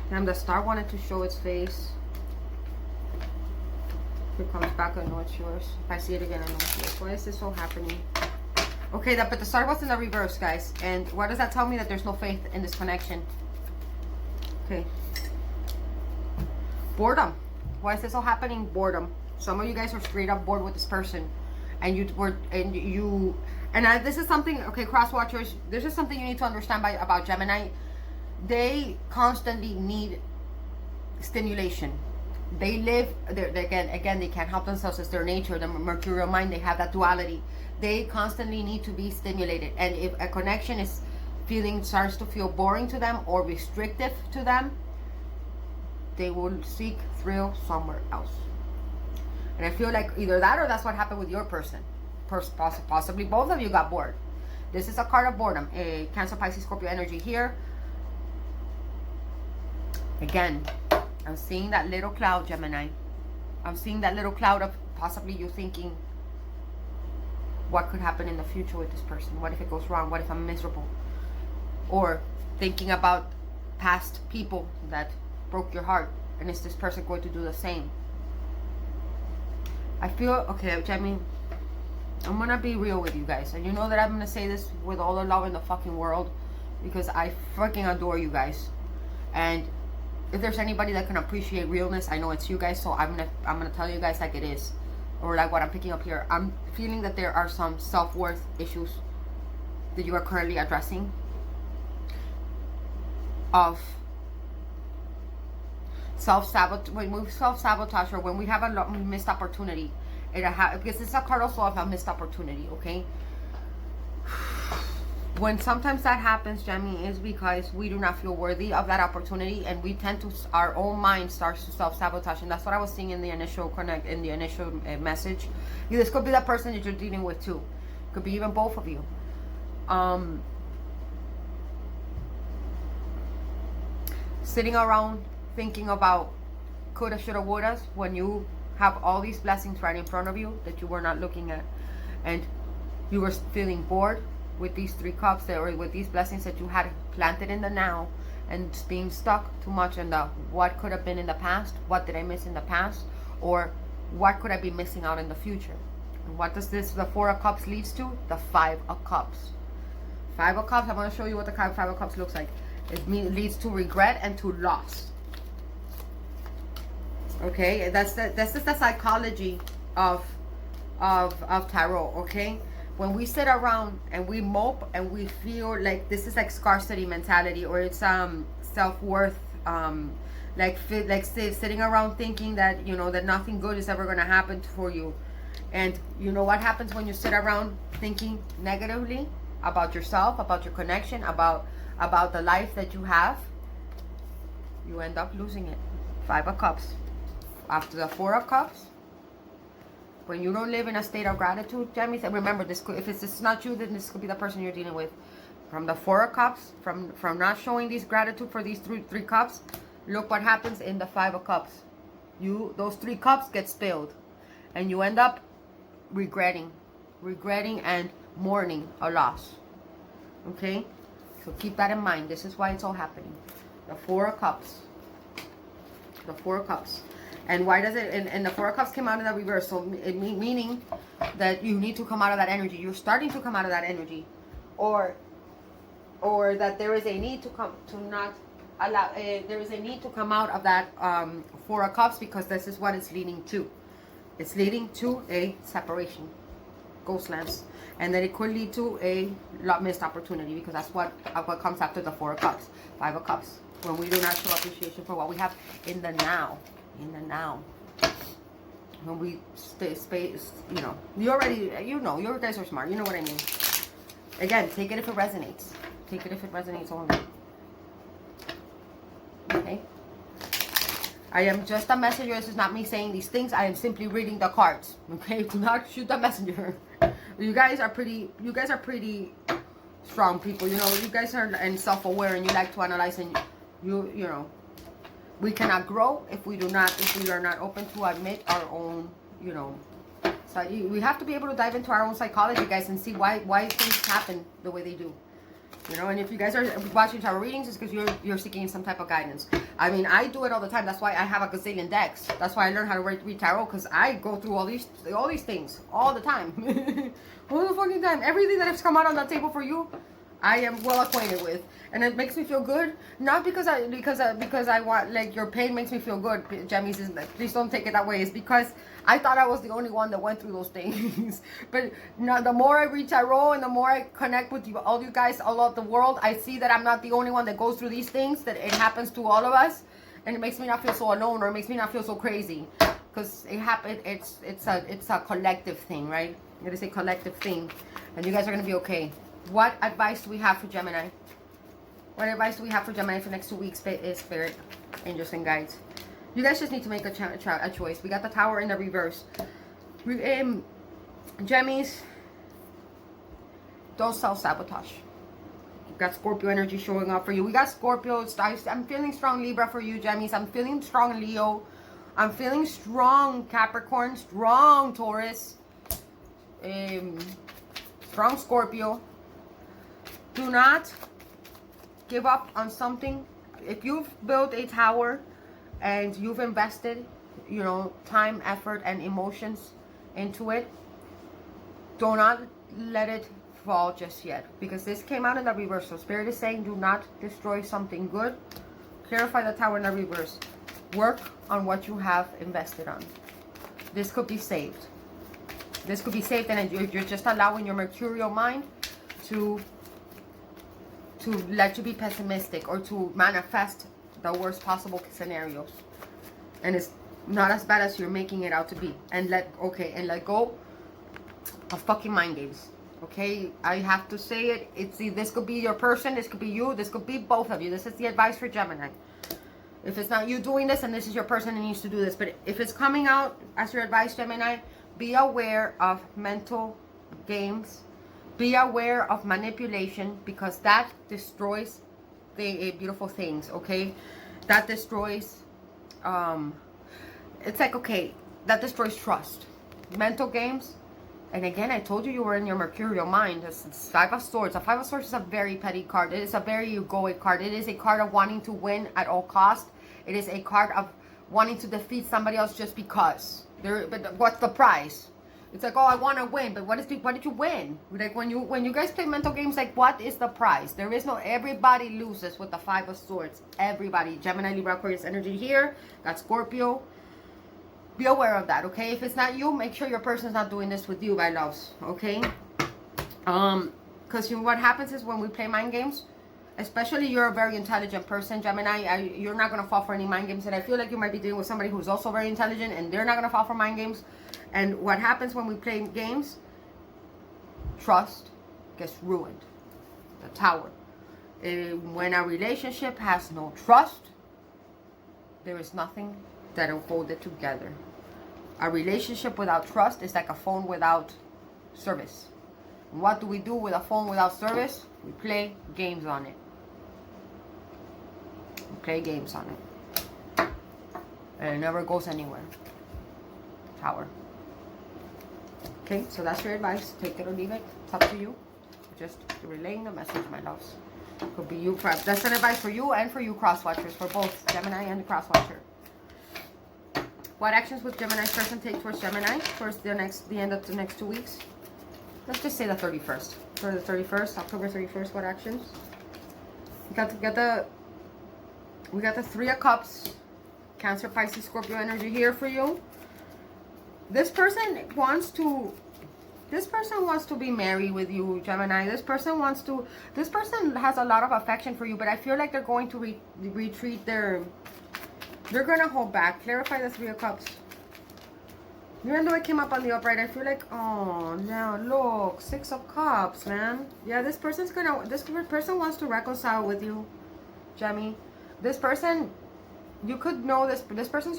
[SPEAKER 1] Damn, the star wanted to show its face. If it comes back, I know it's yours. If I see it again, I know it's yours. Why is this all happening? Okay, but the star was in the reverse, guys. And what does that tell me? That there's no faith in this connection. Okay. Boredom. Why is this all happening? Boredom. Some of you guys are straight up bored with this person, and this is something. Okay, cross watchers, this is something you need to understand about Gemini. They constantly need stimulation. They live again. They can't help themselves. It's their nature. The mercurial mind. They have that duality. They constantly need to be stimulated, and if a connection starts to feel boring to them or restrictive to them, they will seek thrill somewhere else. And I feel like either that or that's what happened with your person. Possibly both of you got bored. This is a card of boredom. A Cancer, Pisces, Scorpio energy here. Again, I'm seeing that little cloud, Gemini. I'm seeing that little cloud of possibly you thinking, what could happen in the future with this person? What if it goes wrong? What if I'm miserable? Or thinking about past people that broke your heart, and is this person going to do the same? I feel, okay, Gemini, I'm gonna be real with you guys, and you know that I'm gonna say this with all the love in the fucking world, because I fucking adore you guys. And if there's anybody that can appreciate realness, I know it's you guys. So I'm gonna tell you guys like it is, or like what I'm picking up here. I'm feeling that there are some self-worth issues that you are currently addressing, of self-sabotage. When we self-sabotage, or when we have a missed opportunity, because it's a card also of a missed opportunity. Okay, when sometimes that happens, Gemini, is because we do not feel worthy of that opportunity, and we tend to, our own mind starts to self-sabotage. And that's what I was seeing in the initial message. This could be that person that you're dealing with too. Could be even both of you. Sitting around thinking about coulda, shoulda, wouldas, when you have all these blessings right in front of you that you were not looking at, and you were feeling bored with these 3 cups, or with these blessings that you had planted in the now, and being stuck too much in the what could have been in the past, what did I miss in the past, or what could I be missing out in the future. And what does the 4 of Cups leads to? The 5 of Cups. 5 of Cups, I'm going to show you what the 5 of Cups looks like. It leads to regret and to loss. Okay, that's just the psychology of tarot. Okay, when we sit around and we mope and we feel like this is like scarcity mentality, or it's self-worth, sitting around thinking that, you know, that nothing good is ever going to happen for you. And you know what happens when you sit around thinking negatively about yourself, about your connection, about the life that you have? You end up losing it. 5 of Cups. After the 4 of Cups, when you don't live in a state of gratitude, Gemini, remember, this could, if it's not you, then this could be the person you're dealing with. From the 4 of Cups, from not showing these gratitude for these three cups, look what happens in the 5 of Cups. Those 3 cups get spilled, and you end up regretting and mourning a loss. Okay, so keep that in mind. This is why it's all happening. The 4 of Cups. The 4 of Cups. And why does it, and the Four of Cups came out in the reverse, so meaning that you need to come out of that energy. You're starting to come out of that energy. Or that there is a need to come, to not allow, there is a need to come out of that Four of Cups, because this is what it's leading to. It's leading to a separation, ghost lands. And then it could lead to a missed opportunity, because that's what comes after the Four of Cups, Five of Cups. When we do not show appreciation for what we have in the now. In the now. When we stay space, you know, you guys are smart. You know what I mean. Again, take it if it resonates. Take it if it resonates only. Okay. I am just a messenger. This is not me saying these things. I am simply reading the cards. Okay. Do not shoot the messenger. You guys are pretty strong people. You know, you guys are and self-aware, and you like to analyze, and you know. We cannot grow if we are not open to admit our own, you know. So we have to be able to dive into our own psychology, guys, and see why things happen the way they do. You know, and if you guys are watching tarot readings, it's because you're seeking some type of guidance. I mean, I do it all the time. That's why I have a gazillion decks. That's why I learned how to read tarot, because I go through all these things all the time. All the fucking time. Everything that has come out on the table for you, I am well acquainted with, and it makes me feel good. Not because I want, like, your pain makes me feel good. Gemmies, is like, please don't take it that way. It's because I thought I was the only one that went through those things. But now, the more I read tarot and the more I connect with you, all you guys all over the world, I see that I'm not the only one that goes through these things. That it happens to all of us, and it makes me not feel so alone, or it makes me not feel so crazy, because it happened. It's a collective thing, right? It is a collective thing, and you guys are gonna be okay. What advice do we have for Gemini? What advice do we have for Gemini for the next 2 weeks, Spirit, Angels, and Guides? You guys just need to make a choice. We got the Tower in the reverse. Gemmies, don't self-sabotage. You've got Scorpio energy showing up for you. We got Scorpio. I'm feeling strong Libra for you, Gemmies. I'm feeling strong Leo. I'm feeling strong Capricorn. Strong Taurus. Strong Scorpio. Do not give up on something. If you've built a tower and you've invested, you know, time, effort, and emotions into it, do not let it fall just yet, because this came out in the reverse. So Spirit is saying, do not destroy something good. Clarify the Tower in the reverse. Work on what you have invested on. This could be saved. This could be saved, and you're just allowing your mercurial mind to let you be pessimistic, or to manifest the worst possible scenarios. And it's not as bad as you're making it out to be. And let go of fucking mind games. Okay? I have to say it. This could be your person, this could be you, this could be both of you. This is the advice for Gemini. If it's not you doing this, and this is your person that needs to do this. But if it's coming out as your advice, Gemini, be aware of mental games. Be aware of manipulation, because that destroys the beautiful things, okay? That destroys, it's like, okay, that destroys trust. Mental games, and again, I told you were in your mercurial mind. It's Five of Swords. A Five of Swords is a very petty card. It is a very egoic card. It is a card of wanting to win at all cost. It is a card of wanting to defeat somebody else just because. But what's the prize? It's like, oh, I want to win, but what did you win? Like, when you guys play mental games, like, what is the prize? There is no, everybody loses with the Five of Swords. Everybody. Gemini, Libra, Aquarius energy here. Got Scorpio. Be aware of that, okay? If it's not you, make sure your person's not doing this with you, my loves, okay? Because what happens is, when we play mind games, especially you're a very intelligent person, Gemini, you're not going to fall for any mind games. And I feel like you might be dealing with somebody who's also very intelligent, and they're not going to fall for mind games. And what happens when we play games? Trust gets ruined. The Tower. When a relationship has no trust, there is nothing that will hold it together. A relationship without trust is like a phone without service. And what do we do with a phone without service? We play games on it. We play games on it. And it never goes anywhere. Tower. Okay, so that's your advice. Take it or leave it. It's up to you. Just relaying the message, my loves. Could be you. That's an advice for you and for you cross watchers. For both Gemini and the cross watcher. What actions would Gemini's person take towards Gemini towards the end of the next 2 weeks? Let's just say the 31st. For the 31st, October 31st, what actions? We got the Three of Cups, Cancer, Pisces, Scorpio energy here for you. This person wants to be married with you, Gemini. This person has a lot of affection for you, but I feel like they're going to retreat they're going to hold back. Clarify the Three of Cups. Even though it came up on the upright, I feel like, oh, now look, Six of Cups, man. Yeah, this person wants to reconcile with you, Gemini. This person, you could know this person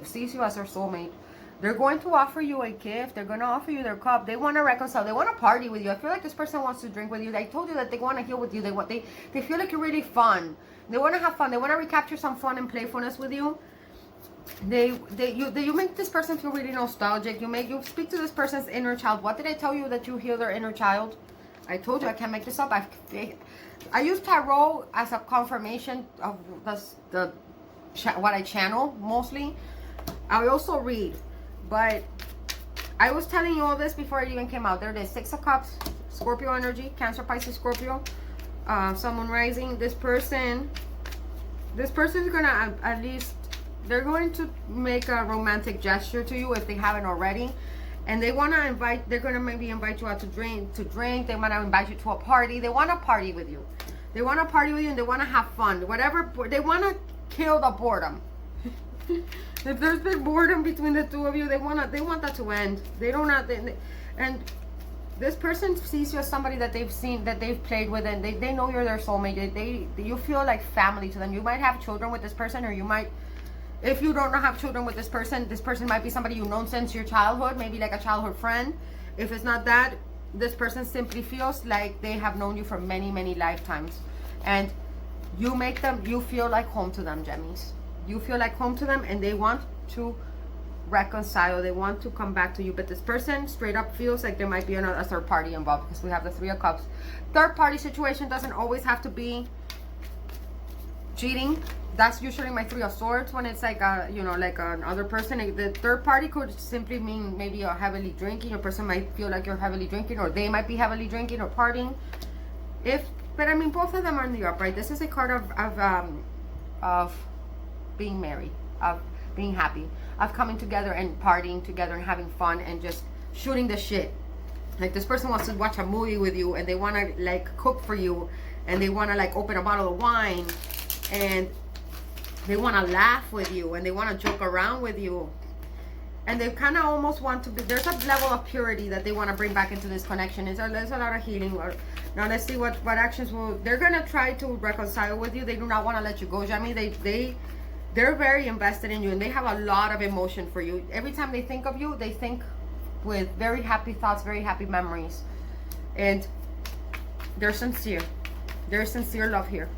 [SPEAKER 1] sees you as their soulmate. They're going to offer you a gift. They're going to offer you their cup. They want to reconcile. They want to party with you. I feel like this person wants to drink with you. I told you that they want to heal with you. They feel like you're really fun. They want to have fun. They want to recapture some fun and playfulness with you. You make this person feel really nostalgic. You speak to this person's inner child. What did I tell you that you heal their inner child? I told you, I can't make this up. I use tarot as a confirmation of what I channel mostly. I also read, but I was telling you all this before it even came out. There it is, Six of Cups, Scorpio energy, Cancer, Pisces, Scorpio, Sun, Moon, Rising. This person is gonna at least, they're going to make a romantic gesture to you if they haven't already. And they're going to maybe invite you out to drink. They want to invite you to a party. They want to party with you. They want to party with you and they want to have fun. Whatever, they want to kill the boredom. If there's been boredom between the two of you, they want that to end. And this person sees you as somebody that they've played with, and they know you're their soulmate. You feel like family to them. You might have children with this person, or you might, if you don't have children with this person might be somebody you've known since your childhood, maybe like a childhood friend. If it's not that, this person simply feels like they have known you for many, many lifetimes. And you feel like home to them, Gemmies. You feel like home to them, and they want to reconcile. They want to come back to you. But this person straight up feels like there might be a third party involved, because we have the Three of Cups. Third party situation doesn't always have to be cheating. That's usually my Three of Swords when it's like like another person. The third party could simply mean maybe you're heavily drinking. Your person might feel like you're heavily drinking, or they might be heavily drinking or partying. But I mean, both of them are in the upright. This is a card of being married, of being happy, of coming together and partying together and having fun and just shooting the shit. Like, this person wants to watch a movie with you, and they want to like cook for you, and they want to like open a bottle of wine, and they want to laugh with you, and they want to joke around with you, and they kind of almost want to be, there's a level of purity that they want to bring back into this connection. There's a lot of healing. Now let's see what actions they're going to try to reconcile with you. They do not want to let you go, Jamie. They're very invested in you, and they have a lot of emotion for you. Every time they think of you, they think with very happy thoughts, very happy memories, and they're sincere. There's sincere love here.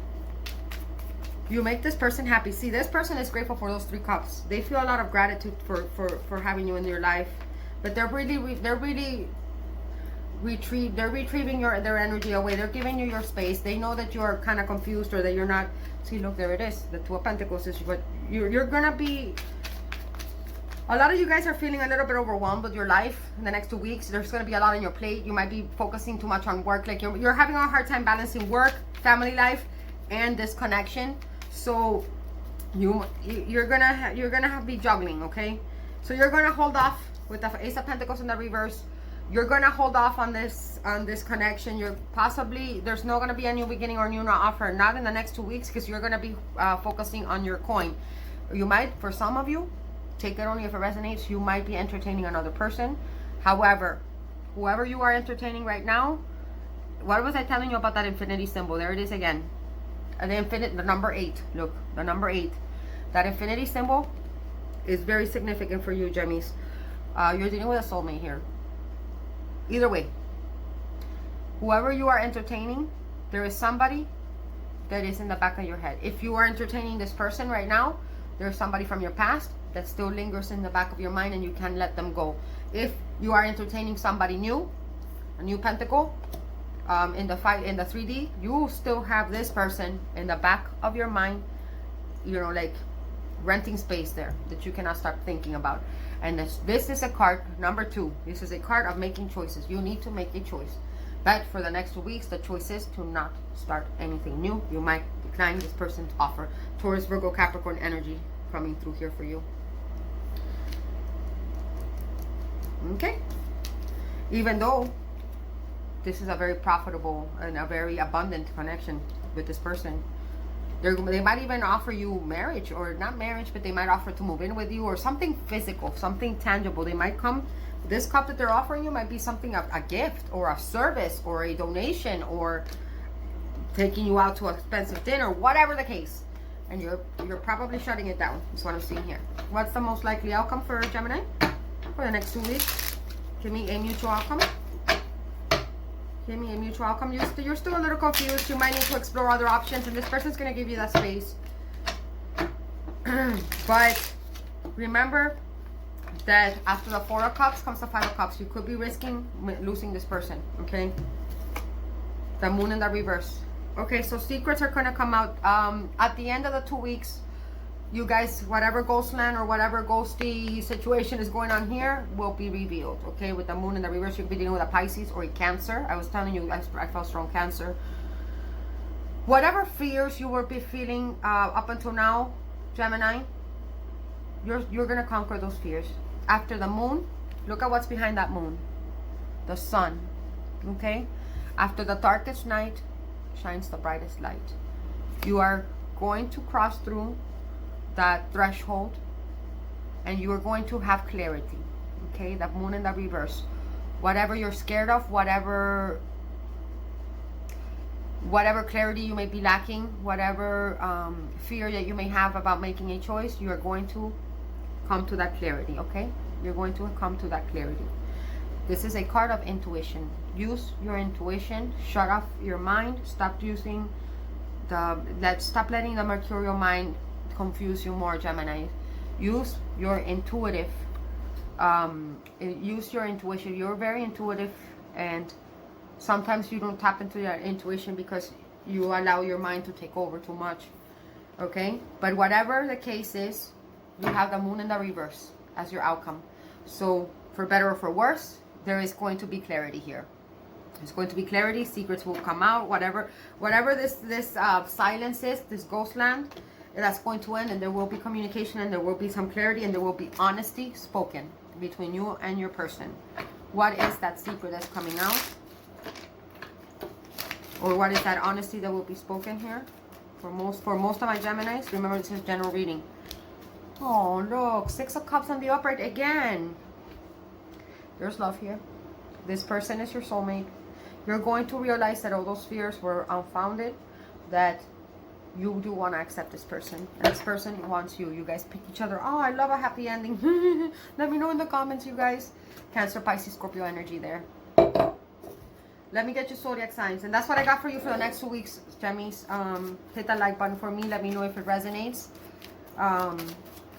[SPEAKER 1] You make this person happy. See, this person is grateful for those Three Cups. They feel a lot of gratitude for having you in their life, but they're retrieving their energy away. They're giving you your space. They know that you're kind of confused, or that you're not. See, look, there it is. The Two of Pentacles is what you're gonna be. A lot of you guys are feeling a little bit overwhelmed with your life in the next 2 weeks. There's gonna be a lot on your plate. You might be focusing too much on work. Like you're having a hard time balancing work, family life, and this connection. So you're gonna be juggling, okay? So you're gonna hold off with the Ace of Pentacles in the reverse. You're gonna hold off on this connection. There's not gonna be a new beginning or new offer, not in the next 2 weeks, because you're gonna be focusing on your coin. You might, for some of you, take it only if it resonates, you might be entertaining another person. However, whoever you are entertaining right now, what was I telling you about that infinity symbol? There it is again. The number 8. Look, the number 8. That infinity symbol is very significant for you, Gemmies. You're dealing with a soulmate here. Either way, whoever you are entertaining, there is somebody that is in the back of your head. If you are entertaining this person right now, there's somebody from your past that still lingers in the back of your mind, and you can't let them go. If you are entertaining somebody new, a new pentacle, in the 3D, you still have this person in the back of your mind, like renting space there that you cannot stop thinking about. And this is a card, number 2. This is a card of making choices. You need to make a choice. But for the next 2 weeks, the choice is to not start anything new. You might decline this person's offer. Taurus, Virgo, Capricorn energy coming through here for you. Okay? Even though this is a very profitable and a very abundant connection with this person, they might even offer you marriage, or not marriage, but they might offer to move in with you, or something physical, something tangible. They might come, this cup that they're offering you might be something, a gift or a service or a donation, or taking you out to an expensive dinner, whatever the case. And you're probably shutting it down. That's what I'm seeing here. What's the most likely outcome for Gemini for the next 2 weeks? Give me a mutual outcome. Give me a mutual outcome. You're still a little confused. You might need to explore other options, and this person's going to give you that space. But remember that after the 4 of Cups comes the 5 of Cups. You could be risking losing this person, okay? The Moon in the reverse. Okay, so secrets are going to come out at the end of the 2 weeks. You guys, whatever ghostland or whatever ghosty situation is going on here will be revealed, okay? With the Moon in the reverse, you could be dealing with a Pisces or a Cancer. I was telling you, I felt strong Cancer. Whatever fears you were feeling up until now, Gemini, you're going to conquer those fears. After the Moon, look at what's behind that Moon. The Sun, okay? After the darkest night shines the brightest light. You are going to cross through that threshold, and you are going to have clarity, okay? The Moon in the reverse. Whatever you're scared of, whatever clarity you may be lacking, whatever fear that you may have about making a choice, you are going to come to that clarity, okay? You're going to come to that clarity. This is a card of intuition. Use your intuition. Shut off your mind. Stop using stop letting the mercurial mind confuse you more, Gemini. Use your intuitive use your intuition. You're very intuitive, and sometimes you don't tap into your intuition because you allow your mind to take over too much, okay? But whatever the case is, you have the Moon in the reverse as your outcome. So for better or for worse, there is going to be clarity here. There's going to be clarity. Secrets will come out. Whatever this silence is, this ghostland, that's going to end, and there will be communication, and there will be some clarity, and there will be honesty spoken between you and your person. What is that secret that's coming out? Or what is that honesty that will be spoken here? For most of my Geminis, remember this is general reading. Oh, look, 6 of Cups on the upright again. There's love here. This person is your soulmate. You're going to realize that all those fears were unfounded, that you do want to accept this person, and this person wants you. You guys pick each other. Oh, I love a happy ending. Let me know in the comments, you guys. Cancer, Pisces, Scorpio energy there. Let me get your zodiac signs, and that's what I got for you for the next 2 weeks, Gemmies. Hit that like button for me. Let me know if it resonates.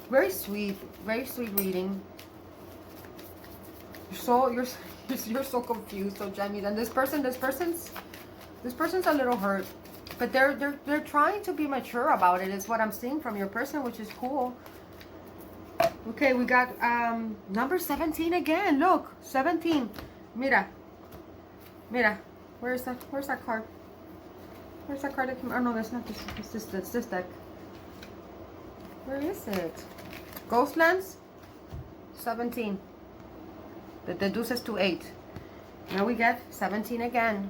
[SPEAKER 1] Very sweet reading. You're so confused, so Gemmies, and this person's a little hurt. But they're trying to be mature about it, is what I'm seeing from your person, which is cool. Okay, we got number 17 again. Look, 17. Mira. Where's that card? Where's that card that came? Oh no, that's not this. It's this deck. Where is it? Ghostlands. 17. The deuces to 8. Now we get 17 again.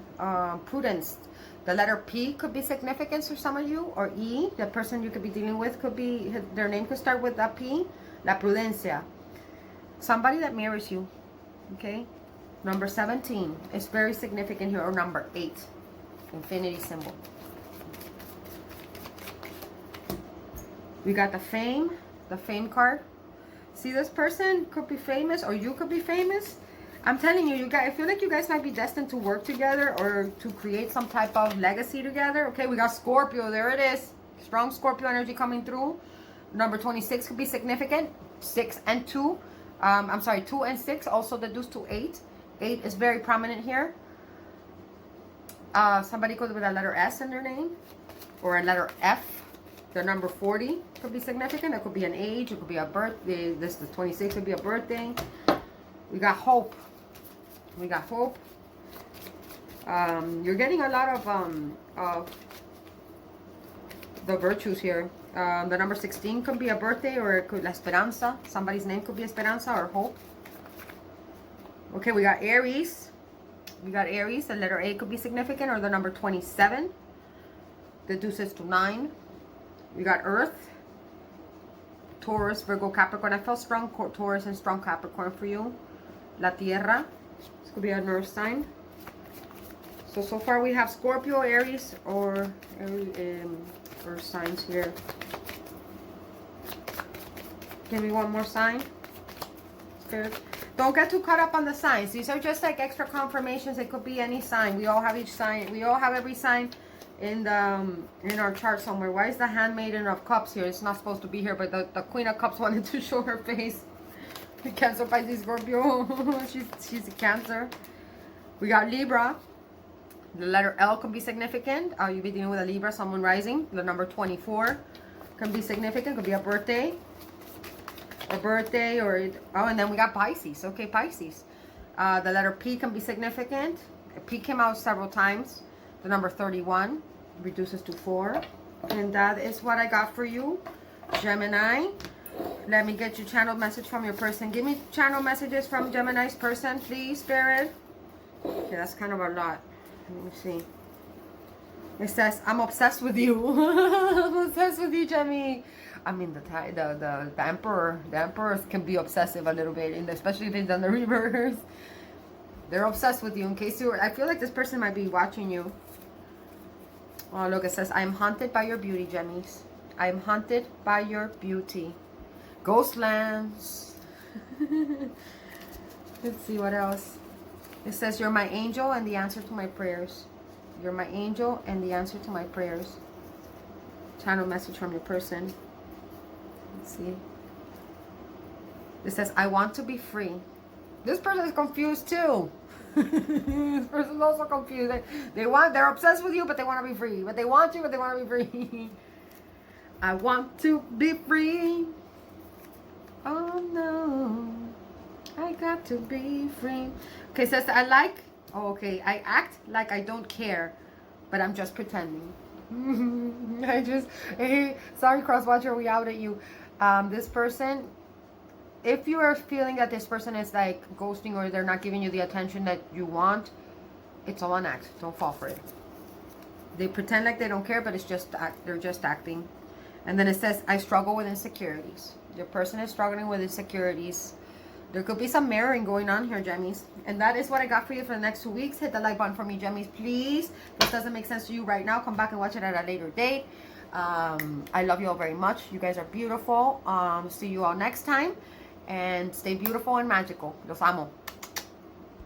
[SPEAKER 1] Prudence. The letter P could be significance for some of you, or E. The person you could be dealing with could be, their name could start with a P. La prudencia. Somebody that marries you. Okay. Number 17 is very significant here, or number 8. Infinity symbol. We got the fame card. See, this person could be famous, or you could be famous. I'm telling you, I feel like you guys might be destined to work together, or to create some type of legacy together. Okay, we got Scorpio. There it is. Strong Scorpio energy coming through. Number 26 could be significant. 6 and 2. I'm sorry, 2 and 6. Also the deuce to 8. 8 is very prominent here. Somebody could with a letter S in their name, or a letter F. The number 40 could be significant. It could be an age. It could be a birthday. This the 26 could be a birthday. We got hope. We got hope. You're getting a lot of the virtues here. The number 16 could be a birthday, or it could La Esperanza. Somebody's name could be Esperanza or hope. Okay, we got Aries. We got Aries. The letter A could be significant, or the number 27. The deuces to 9. We got Earth. Taurus, Virgo, Capricorn. I felt strong Taurus and strong Capricorn for you. La Tierra. This could be an Earth sign. So far we have Scorpio, Aries, or Earth signs here. Give me one more sign. Spirit. Don't get too caught up on the signs. These are just like extra confirmations. It could be any sign. We all have each sign. We all have every sign in our chart somewhere. Why is the Handmaiden of Cups here? It's not supposed to be here, but the Queen of Cups wanted to show her face. Cancer, Pisces, Scorpio. she's a Cancer. We got Libra. The letter L can be significant. You'll be dealing with a Libra, someone rising. The number 24 can be significant. Could be a birthday. And then we got Pisces. Okay, Pisces. The letter P can be significant. P came out several times. The number 31 reduces to 4. And that is what I got for you, Gemini. Let me get your channel message from your person. Give me channel messages from Gemini's person, please, Spirit. Okay, that's kind of a lot. Let me see. It says, I'm obsessed with you. I'm obsessed with you, Gemini. I mean, the emperor. The emperors can be obsessive a little bit, and especially if it's done the reverse. They're obsessed with you. In case you were, I feel like this person might be watching you. Oh, look, it says, I am haunted by your beauty, Gemmies. I am haunted by your beauty. Ghostlands. Let's see what else. It says, you're my angel and the answer to my prayers. You're my angel and the answer to my prayers. Channel message from your person. Let's see. It says, I want to be free. This person is confused too. This person is also confused. They're obsessed with you, but they want to be free. But they want you, but they want to be free. I want to be free. Oh no, I got to be free. Okay, says I act like I don't care, but I'm just pretending. Sorry, cross-watcher, we outed you. This person, if you are feeling that this person is like ghosting or they're not giving you the attention that you want, it's all an act. Don't fall for it. They pretend like they don't care, but it's just they're just acting. And then it says, I struggle with insecurities. Your person is struggling with insecurities. There could be some mirroring going on here, Gemmies. And that is what I got for you for the next 2 weeks. Hit the like button for me, Gemmies, please. If this doesn't make sense to you right now, come back and watch it at a later date. I love you all very much. You guys are beautiful. See you all next time. And stay beautiful and magical. Los amo.